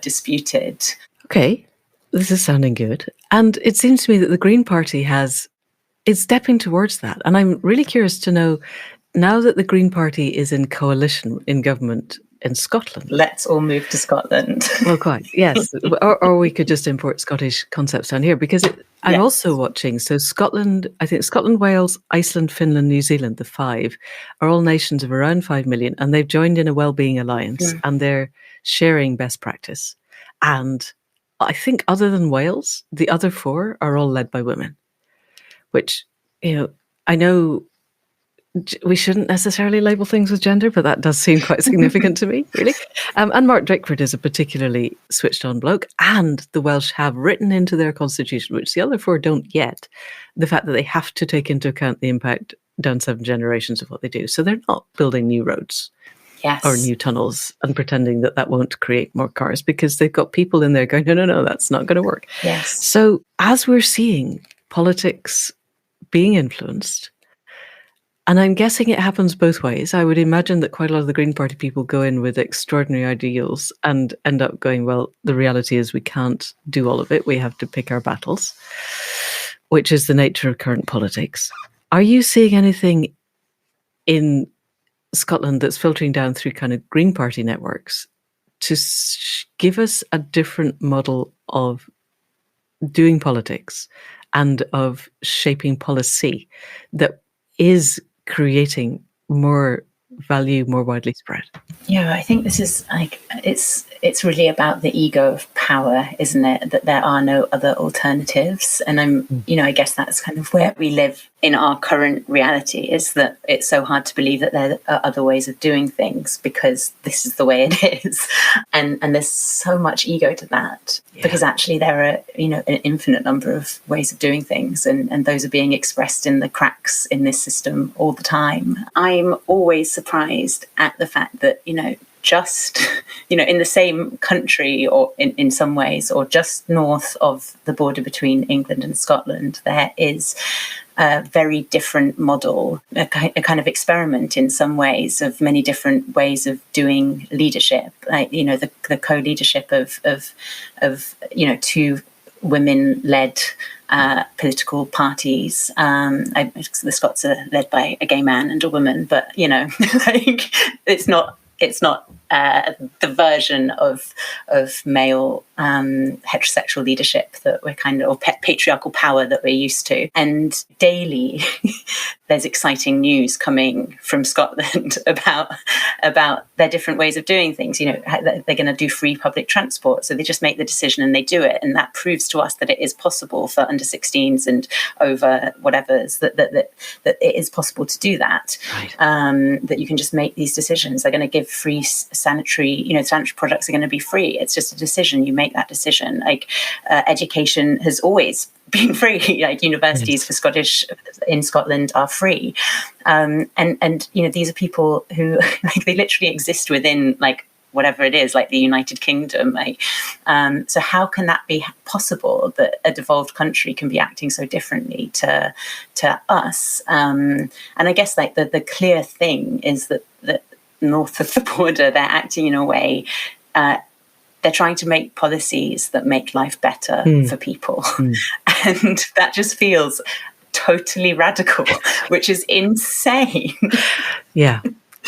S2: disputed.
S1: Okay, this is sounding good. And it seems to me that the Green Party is stepping towards that. And I'm really curious to know, now that the Green Party is in coalition in government in Scotland.
S2: Let's all move to Scotland.
S1: Well, quite, yes. Or we could just import Scottish concepts down here, because I'm also watching. So Scotland, I think Scotland, Wales, Iceland, Finland, New Zealand, the 5, are all nations of around 5 million, and they've joined in a wellbeing alliance and they're sharing best practice. And I think other than Wales, the other 4 are all led by women, which, I know we shouldn't necessarily label things with gender, but that does seem quite significant to me, really. And Mark Drakeford is a particularly switched on bloke. And the Welsh have written into their constitution, which the other 4 don't yet, the fact that they have to take into account the impact down 7 generations of what they do. So they're not building new roads or new tunnels and pretending that won't create more cars, because they've got people in there going, no, that's not going to work.
S2: Yes.
S1: So as we're seeing politics being influenced, and I'm guessing it happens both ways. I would imagine that quite a lot of the Green Party people go in with extraordinary ideals and end up going, well, the reality is we can't do all of it. We have to pick our battles, which is the nature of current politics. Are you seeing anything in Scotland that's filtering down through kind of Green Party networks to give us a different model of doing politics and of shaping policy that is creating more value, more widely spread?
S2: Yeah, I think this is like, it's really about the ego of power, isn't it? That there are no other alternatives. And I guess that's kind of where we live in our current reality, is that it's so hard to believe that there are other ways of doing things because this is the way it is. And there's so much ego to that, because actually there are, an infinite number of ways of doing things, and those are being expressed in the cracks in this system all the time. I'm always surprised at the fact that, just, in the same country, or in some ways, or just north of the border between England and Scotland, there is a very different model, a kind of experiment in some ways of many different ways of doing leadership. Like, the co-leadership of 2 women-led political parties. The Scots are led by a gay man and a woman, but like, it's not the version of male heterosexual leadership that we're kind of, or patriarchal power that we're used to. And daily there's exciting news coming from Scotland about their different ways of doing things. They're going to do free public transport, so they just make the decision and they do it, and that proves to us that it is possible for under 16s and over whatever's that it is possible to do that.
S1: Right.
S2: That you can just make these decisions. They're going to give free sanitary products are going to be free. It's just a decision. You make that decision. Like education has always been free. Like universities for Scottish in Scotland are free, and these are people who like they literally exist within like whatever it is, like the United Kingdom. Like, so how can that be possible that a devolved country can be acting so differently to us? And I guess like the clear thing is that north of the border, they're acting in a way, they're trying to make policies that make life better for people. And that just feels totally radical, which is insane.
S1: Yeah.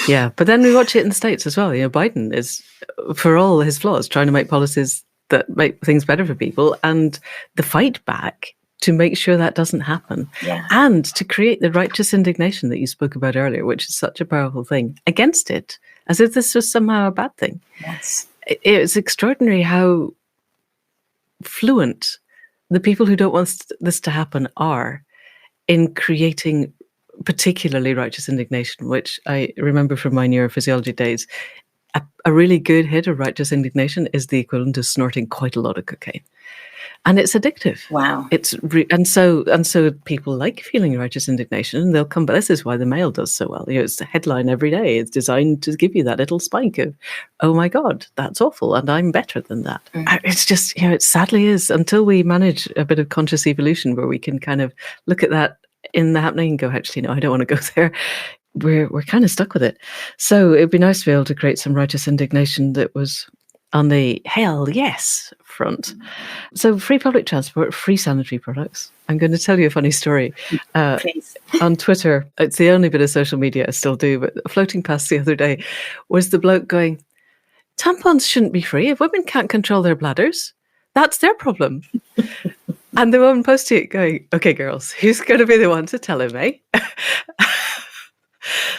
S1: Yeah. But then we watch it in the States as well. Biden is, for all his flaws, trying to make policies that make things better for people, and the fight back to make sure that doesn't happen, and to create the righteous indignation that you spoke about earlier, which is such a powerful thing, against it, as if this was somehow a bad thing.
S2: Yes.
S1: It's extraordinary how fluent the people who don't want this to happen are in creating particularly righteous indignation, which I remember from my neurophysiology days. A really good hit of righteous indignation is the equivalent of snorting quite a lot of cocaine. And it's addictive.
S2: Wow.
S1: And so people like feeling righteous indignation, and they'll come. But this is why the Mail does so well. It's a headline every day. It's designed to give you that little spike of, oh my God, that's awful, and I'm better than that. It's just, it sadly is, until we manage a bit of conscious evolution where we can kind of look at that in the happening and go, actually, no, I don't want to go there. We're kind of stuck with it. So it'd be nice to be able to create some righteous indignation that was on the hell yes front. So free public transport, free sanitary products. I'm going to tell you a funny story.
S2: Please.
S1: On Twitter, it's the only bit of social media I still do, but floating past the other day was the bloke going, tampons shouldn't be free. If women can't control their bladders, that's their problem. And the woman posted it going, okay, girls, who's going to be the one to tell him, eh?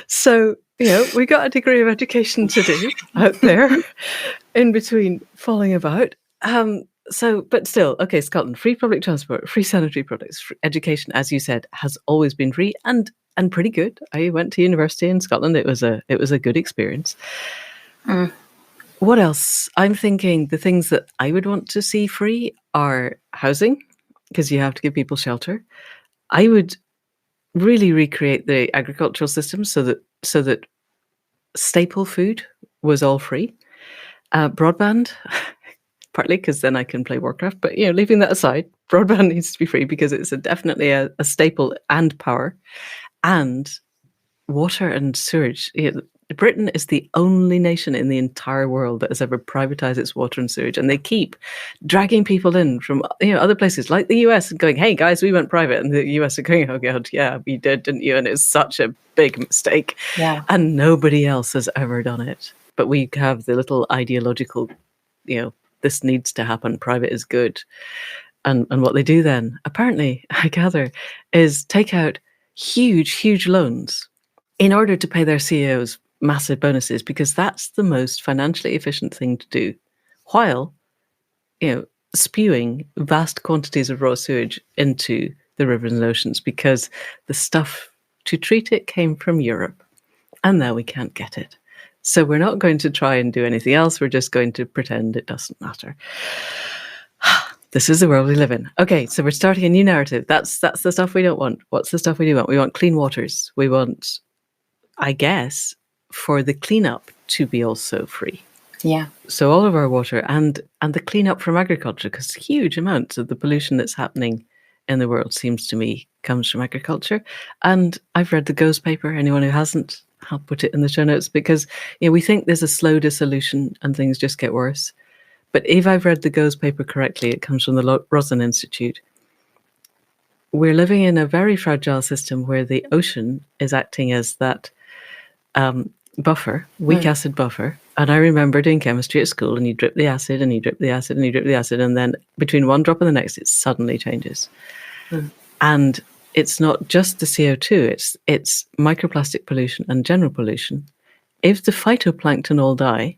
S1: So, we got a degree of education to do out there in between falling about. But still, okay, Scotland, free public transport, free sanitary products, free education, as you said, has always been free and pretty good. I went to university in Scotland. It was a good experience. What else? I'm thinking the things that I would want to see free are housing, because you have to give people shelter. I would really recreate the agricultural system so that staple food was all free. Broadband, partly because then I can play Warcraft, but leaving that aside, broadband needs to be free because it's definitely a staple, and power, and water and sewage. Britain is the only nation in the entire world that has ever privatized its water and sewage, and they keep dragging people in from other places like the US and going, hey guys, we went private, and the US are going, oh God, yeah, we did, didn't you? And it's such a big mistake.
S2: Yeah.
S1: And nobody else has ever done it. But we have the little ideological, this needs to happen, private is good. And what they do then, apparently, I gather, is take out huge loans in order to pay their CEOs massive bonuses, because that's the most financially efficient thing to do, while spewing vast quantities of raw sewage into the rivers and oceans, because the stuff to treat it came from Europe, and now we can't get it. So we're not going to try and do anything else. We're just going to pretend it doesn't matter. This is the world we live in. Okay, so we're starting a new narrative. That's the stuff we don't want. What's the stuff we do want? We want clean waters. We want, I guess, for the cleanup to be also free.
S2: Yeah.
S1: So all of our water and the cleanup from agriculture, because huge amounts of the pollution that's happening in the world seems to me comes from agriculture. And I've read the Goes paper. Anyone who hasn't, I'll put it in the show notes, because we think there's a slow dissolution and things just get worse. But if I've read the Goes paper correctly, it comes from the Rosen Institute. We're living in a very fragile system where the ocean is acting as that buffer, weak acid buffer. And I remember doing chemistry at school, and you drip the acid and you drip the acid and you drip the acid, and then between one drop and the next, it suddenly changes. And it's not just the CO2, it's microplastic pollution and general pollution. If the phytoplankton all die,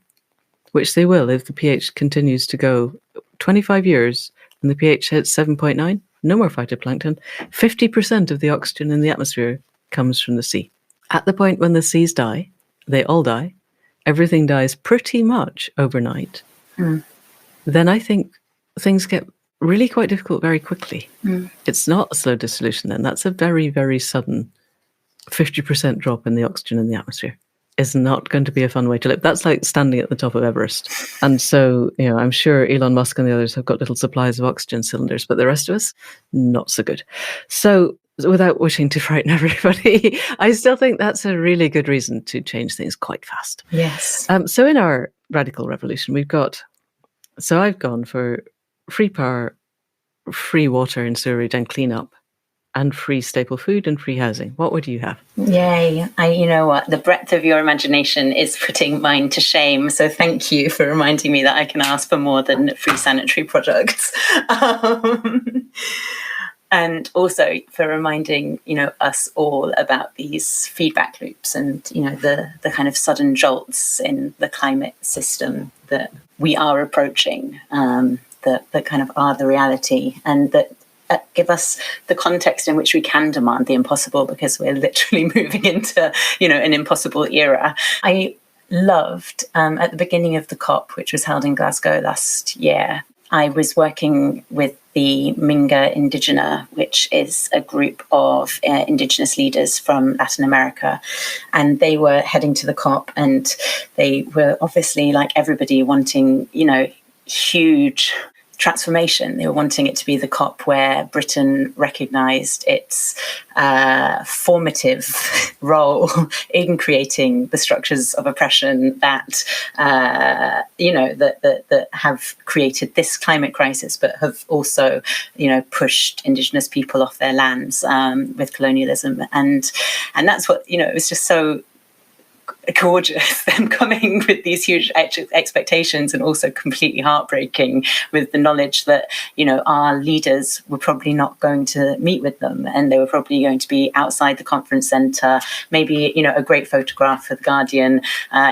S1: which they will if the pH continues to go 25 years and the pH hits 7.9, no more phytoplankton, 50% of the oxygen in the atmosphere comes from the sea. At the point when the seas die, they all die, everything dies pretty much overnight, then I think things get really quite difficult very quickly. It's not a slow dissolution then. That's a very, very sudden 50% drop in the oxygen in the atmosphere. Is not going to be a fun way to live. That's like standing at the top of Everest. And so, I'm sure Elon Musk and the others have got little supplies of oxygen cylinders, but the rest of us, not so good. So without wishing to frighten everybody, I still think that's a really good reason to change things quite fast.
S2: Yes.
S1: So in our radical revolution, I've gone for free power, free water and sewerage and cleanup, and free staple food and free housing. What would you have?
S2: Yay. You know what? The breadth of your imagination is putting mine to shame. So thank you for reminding me that I can ask for more than free sanitary products. And also for reminding, us all about these feedback loops and, the kind of sudden jolts in the climate system that we are approaching, that kind of are the reality, and that give us the context in which we can demand the impossible, because we're literally moving into, an impossible era. I loved at the beginning of the COP, which was held in Glasgow last year, I was working with the Minga Indigena, which is a group of Indigenous leaders from Latin America. And they were heading to the COP, and they were obviously, like everybody, wanting, huge transformation. They were wanting it to be the COP where Britain recognised its formative role in creating the structures of oppression that that have created this climate crisis, but have also pushed Indigenous people off their lands with colonialism, and that's what it was just so gorgeous, them coming with these huge expectations, and also completely heartbreaking with the knowledge that our leaders were probably not going to meet with them, and they were probably going to be outside the conference centre, maybe a great photograph for the Guardian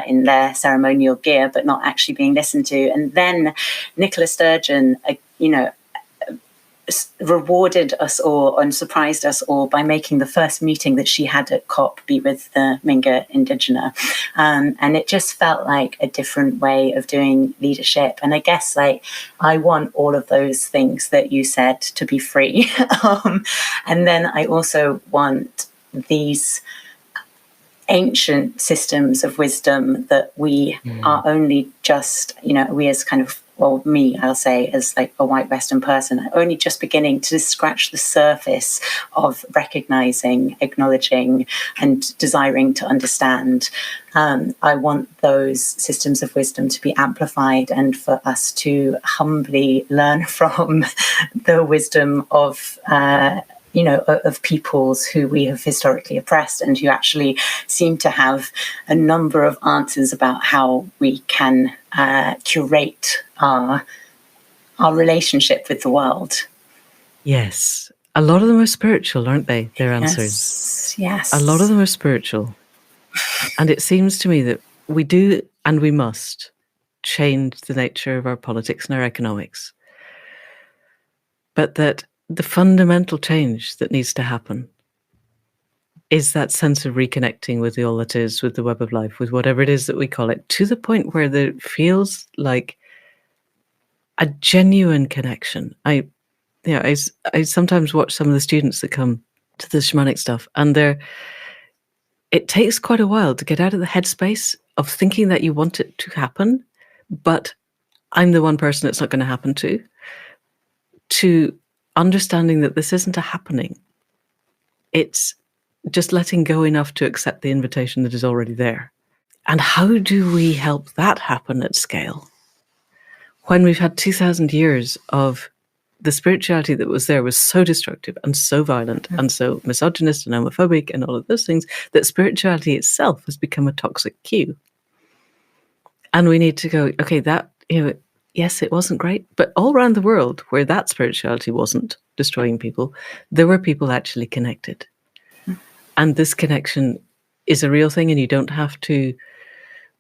S2: in their ceremonial gear, but not actually being listened to. And then Nicola Sturgeon rewarded us all and surprised us all by making the first meeting that she had at COP be with the Minga Indigena. And it just felt like a different way of doing leadership. And I guess I want all of those things that you said to be free. And then I also want these ancient systems of wisdom that we are only just, we as kind of, well, me, I'll say, as a white Western person, only just beginning to scratch the surface of recognizing, acknowledging, and desiring to understand. I want those systems of wisdom to be amplified, and for us to humbly learn from the wisdom of of peoples who we have historically oppressed, and who actually seem to have a number of answers about how we can curate our relationship with the world.
S1: Yes. A lot of them are spiritual, aren't they? Their answers.
S2: Yes.
S1: A lot of them are spiritual. And it seems to me that we do, and we must, change the nature of our politics and our economics. But that the fundamental change that needs to happen is that sense of reconnecting with the all that is, with the web of life, with whatever it is that we call it, to the point where there feels like a genuine connection. I sometimes watch some of the students that come to the shamanic stuff, and it takes quite a while to get out of the headspace of thinking that you want it to happen, but I'm the one person it's not going to happen to understanding that this isn't a happening. It's just letting go enough to accept the invitation that is already there. And how do we help that happen at scale? When we've had 2,000 years of the spirituality that was there was so destructive and so violent and so misogynist and homophobic and all of those things, that spirituality itself has become a toxic cue. And we need to go, okay, that, yes, it wasn't great, but all around the world where that spirituality wasn't destroying people, there were people actually connected. And this connection is a real thing, and you don't have to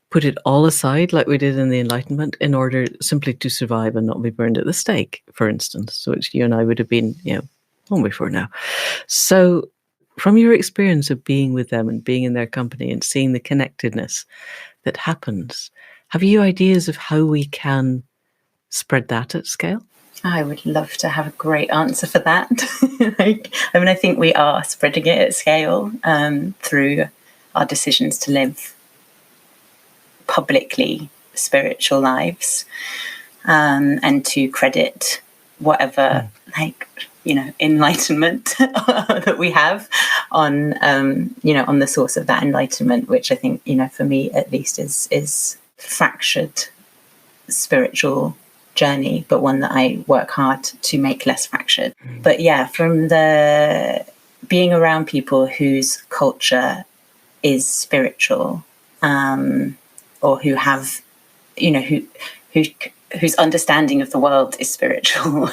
S1: put it all aside like we did in the Enlightenment in order simply to survive and not be burned at the stake, for instance, which you and I would have been, long before now. So from your experience of being with them and being in their company and seeing the connectedness that happens, have you ideas of how we can spread that at scale?
S2: I would love to have a great answer for that. I think we are spreading it at scale through our decisions to live publicly spiritual lives, and to credit whatever, like, enlightenment that we have on, on the source of that enlightenment, which I think, for me at least is fractured spiritual journey, but one that I work hard to make less fractured. But yeah, from the being around people whose culture is spiritual, or who have, whose understanding of the world is spiritual,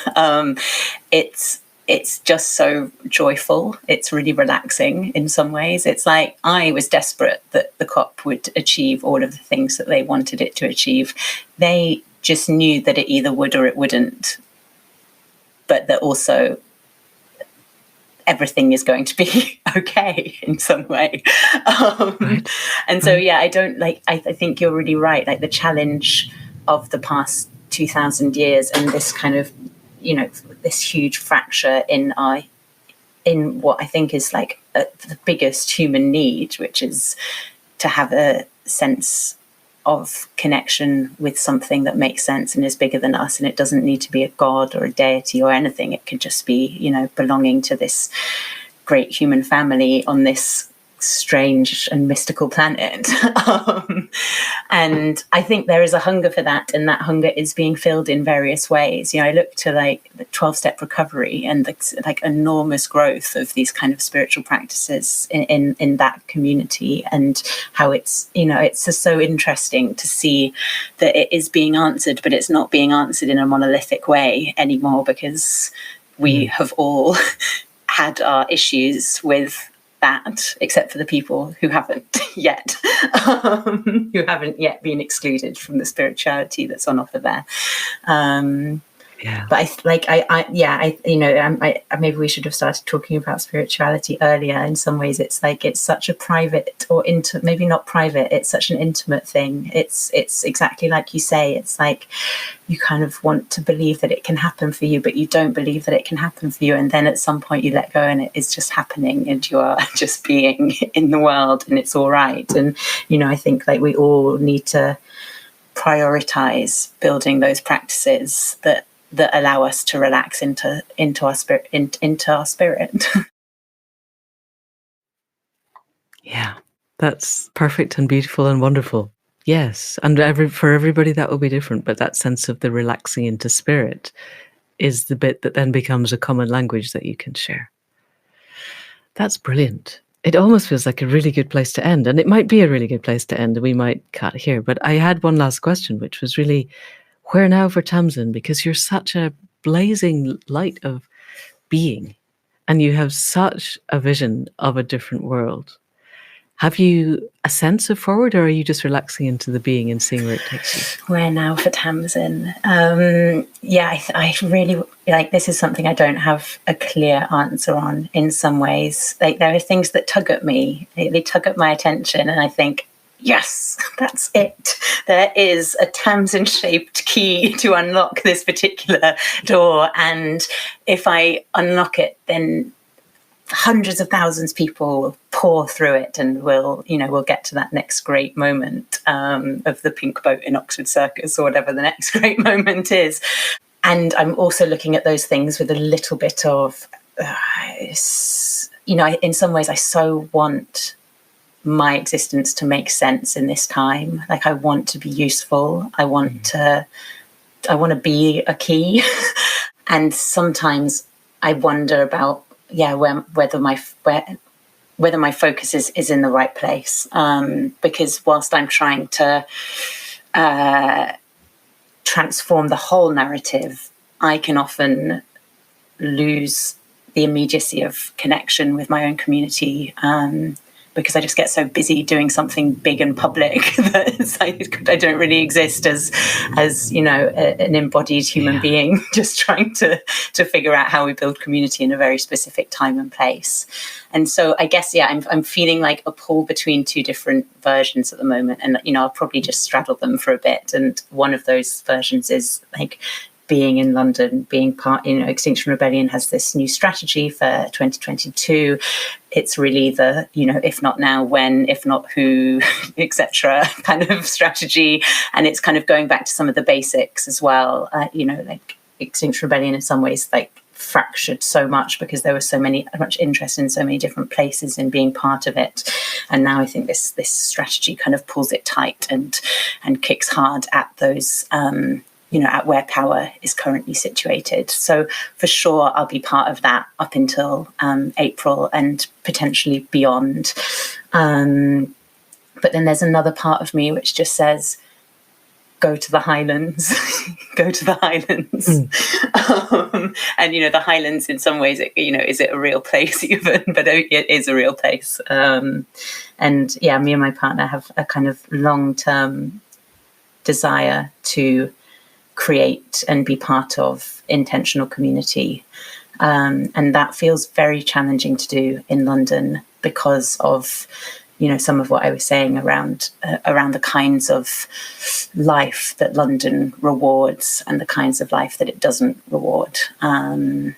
S2: it's just so joyful. It's really relaxing in some ways. It's like I was desperate that the COP would achieve all of the things that they wanted it to achieve. They just knew that it either would or it wouldn't, but that also everything is going to be okay in some way. And so, yeah, I think you're really right. Like the challenge of the past 2000 years and this kind of, this huge fracture in what I think is like the biggest human need, which is to have a sense of connection with something that makes sense and is bigger than us. And it doesn't need to be a god or a deity or anything. It could just be, belonging to this great human family on this strange and mystical planet. And I think there is a hunger for that, and that hunger is being filled in various ways. I look to like the 12-step recovery and the like enormous growth of these kind of spiritual practices in that community, and how it's, it's just so interesting to see that it is being answered, but it's not being answered in a monolithic way anymore, because we have all had our issues with that, except for the people who haven't yet, who haven't yet been excluded from the spirituality that's on offer there. But maybe we should have started talking about spirituality earlier. In some ways, it's like it's such a private, or maybe not private. It's such an intimate thing. It's exactly like you say. It's like you kind of want to believe that it can happen for you, but you don't believe that it can happen for you. And then at some point, you let go, and it is just happening, and you are just being in the world, and it's all right. And I think like we all need to prioritize building those practices that allow us to relax into our spirit.
S1: Yeah, that's perfect and beautiful and wonderful. Yes, and for everybody that will be different, but that sense of the relaxing into spirit is the bit that then becomes a common language that you can share. That's brilliant. It almost feels like a really good place to end, and it might be a really good place to end, and we might cut here. But I had one last question, which was really, where now for Tamsin? Because you're such a blazing light of being, and you have such a vision of a different world. Have you a sense of forward, or are you just relaxing into the being and seeing where it takes you?
S2: Where now for Tamsin? I really like, this is something I don't have a clear answer on in some ways. Like there are things that tug at me, they tug at my attention, and I think, yes, that's it. There is a Tamsin-shaped key to unlock this particular door, and if I unlock it, then hundreds of thousands of people will pour through it, and we'll get to that next great moment of the pink boat in Oxford Circus, or whatever the next great moment is. And I'm also looking at those things with a little bit of, in some ways, I so want my existence to make sense in this time. Like I want to be useful. I want to be a key. And sometimes I wonder about, whether my focus is in the right place. Because whilst I'm trying to transform the whole narrative, I can often lose the immediacy of connection with my own community, because I just get so busy doing something big and public that it's like I don't really exist as an embodied human being, just trying to figure out how we build community in a very specific time and place. And so I guess, I'm feeling like a pull between two different versions at the moment, and I'll probably just straddle them for a bit. And one of those versions is like being in London, being part, Extinction Rebellion has this new strategy for 2022. It's really the, if not now, when, if not who, etc. kind of strategy. And it's kind of going back to some of the basics as well, like Extinction Rebellion in some ways like fractured so much because there was so much interest in so many different places in being part of it. And now I think this strategy kind of pulls it tight and kicks hard at those at where power is currently situated. So for sure, I'll be part of that up until April and potentially beyond. But then there's another part of me which just says, go to the Highlands, go to the Highlands. And, the Highlands in some ways, is it a real place even? But it is a real place. And yeah, me and my partner have a kind of long-term desire to create and be part of intentional community. And that feels very challenging to do in London because of some of what I was saying around the kinds of life that London rewards and the kinds of life that it doesn't reward. And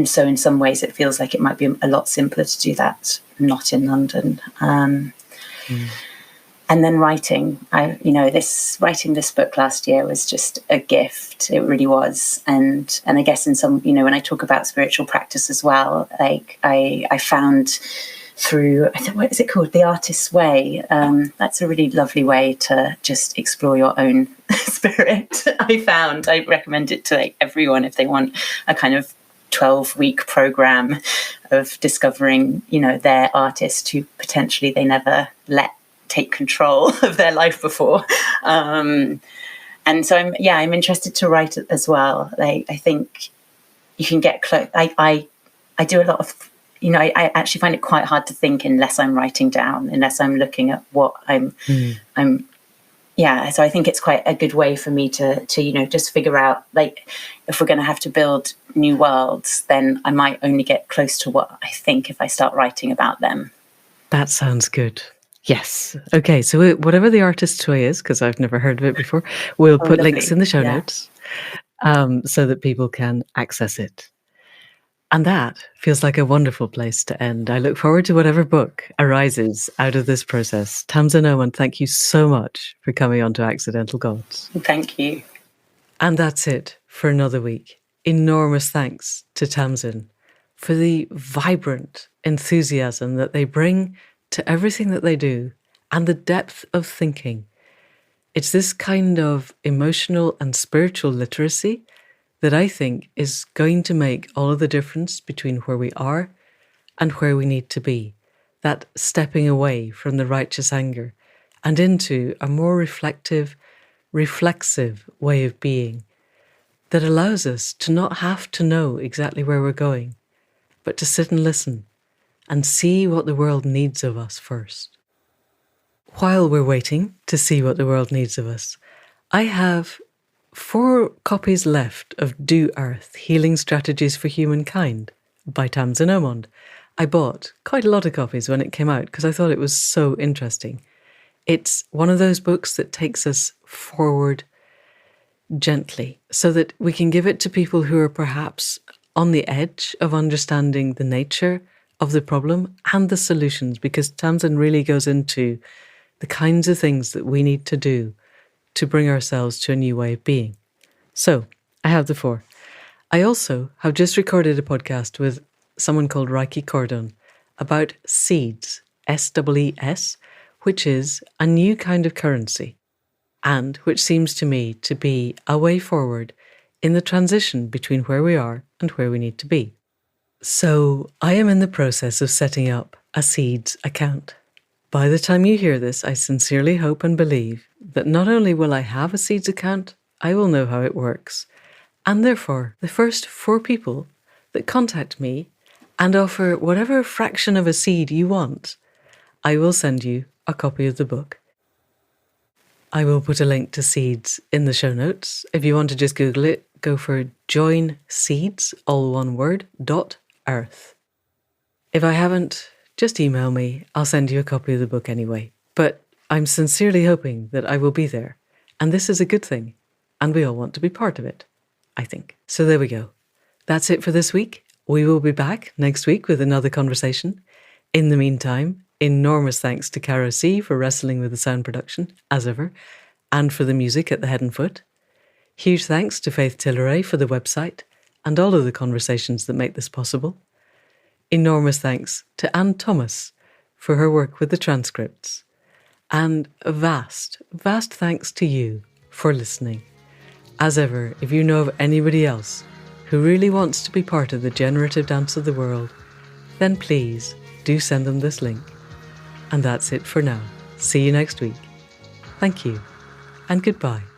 S2: so in some ways it feels like it might be a lot simpler to do that not in London. And then writing this book last year was just a gift. It really was. And I guess in some, when I talk about spiritual practice as well, like I found through, what is it called? The Artist's Way. That's a really lovely way to just explore your own spirit. I recommend it to like everyone if they want a kind of 12-week program of discovering, their artist who potentially they never let take control of their life before. And so I'm interested to write it as well. Like, I think you can get close. I do a lot of, I actually find it quite hard to think unless I'm writing down, unless I'm looking at what so I think it's quite a good way for me to just figure out, like, if we're going to have to build new worlds, then I might only get close to what I think if I start writing about them.
S1: That sounds good. Yes. Okay. So whatever the Artist's Way is, because I've never heard of it before, we'll put
S2: lovely.
S1: Links in the show notes so that people can access it. And that feels like a wonderful place to end. I look forward to whatever book arises out of this process. Tamsin Omond, thank you so much for coming on to Accidental Gods.
S2: Thank you.
S1: And that's it for another week. Enormous thanks to Tamsin for the vibrant enthusiasm that they bring to everything that they do and the depth of thinking. It's this kind of emotional and spiritual literacy that I think is going to make all of the difference between where we are and where we need to be. That stepping away from the righteous anger and into a more reflective, reflexive way of being that allows us to not have to know exactly where we're going, but to sit and listen and see what the world needs of us first. While we're waiting to see what the world needs of us, I have 4 copies left of Do Earth, Healing Strategies for Humankind by Tamsin Omond. I bought quite a lot of copies when it came out because I thought it was so interesting. It's one of those books that takes us forward gently so that we can give it to people who are perhaps on the edge of understanding the nature of the problem and the solutions, because Tamsin really goes into the kinds of things that we need to do to bring ourselves to a new way of being. So, I have the 4. I also have just recorded a podcast with someone called Reiki Cordon about seeds, SEES, which is a new kind of currency, and which seems to me to be a way forward in the transition between where we are and where we need to be. So, I am in the process of setting up a seeds account. By the time you hear this, I sincerely hope and believe that not only will I have a seeds account, I will know how it works. And therefore, the first 4 people that contact me and offer whatever fraction of a seed you want, I will send you a copy of the book. I will put a link to seeds in the show notes. If you want to just Google it, go for join seeds, all one word, .earth. If I haven't, just email me. I'll send you a copy of the book anyway. But I'm sincerely hoping that I will be there. And this is a good thing. And we all want to be part of it, I think. So there we go. That's it for this week. We will be back next week with another conversation. In the meantime, enormous thanks to Caro C for wrestling with the sound production, as ever, and for the music at the head and foot. Huge thanks to Faith Tilleray for the website and all of the conversations that make this possible. Enormous thanks to Anne Thomas for her work with the transcripts. And a vast, vast thanks to you for listening. As ever, if you know of anybody else who really wants to be part of the generative dance of the world, then please do send them this link. And that's it for now. See you next week. Thank you, and goodbye.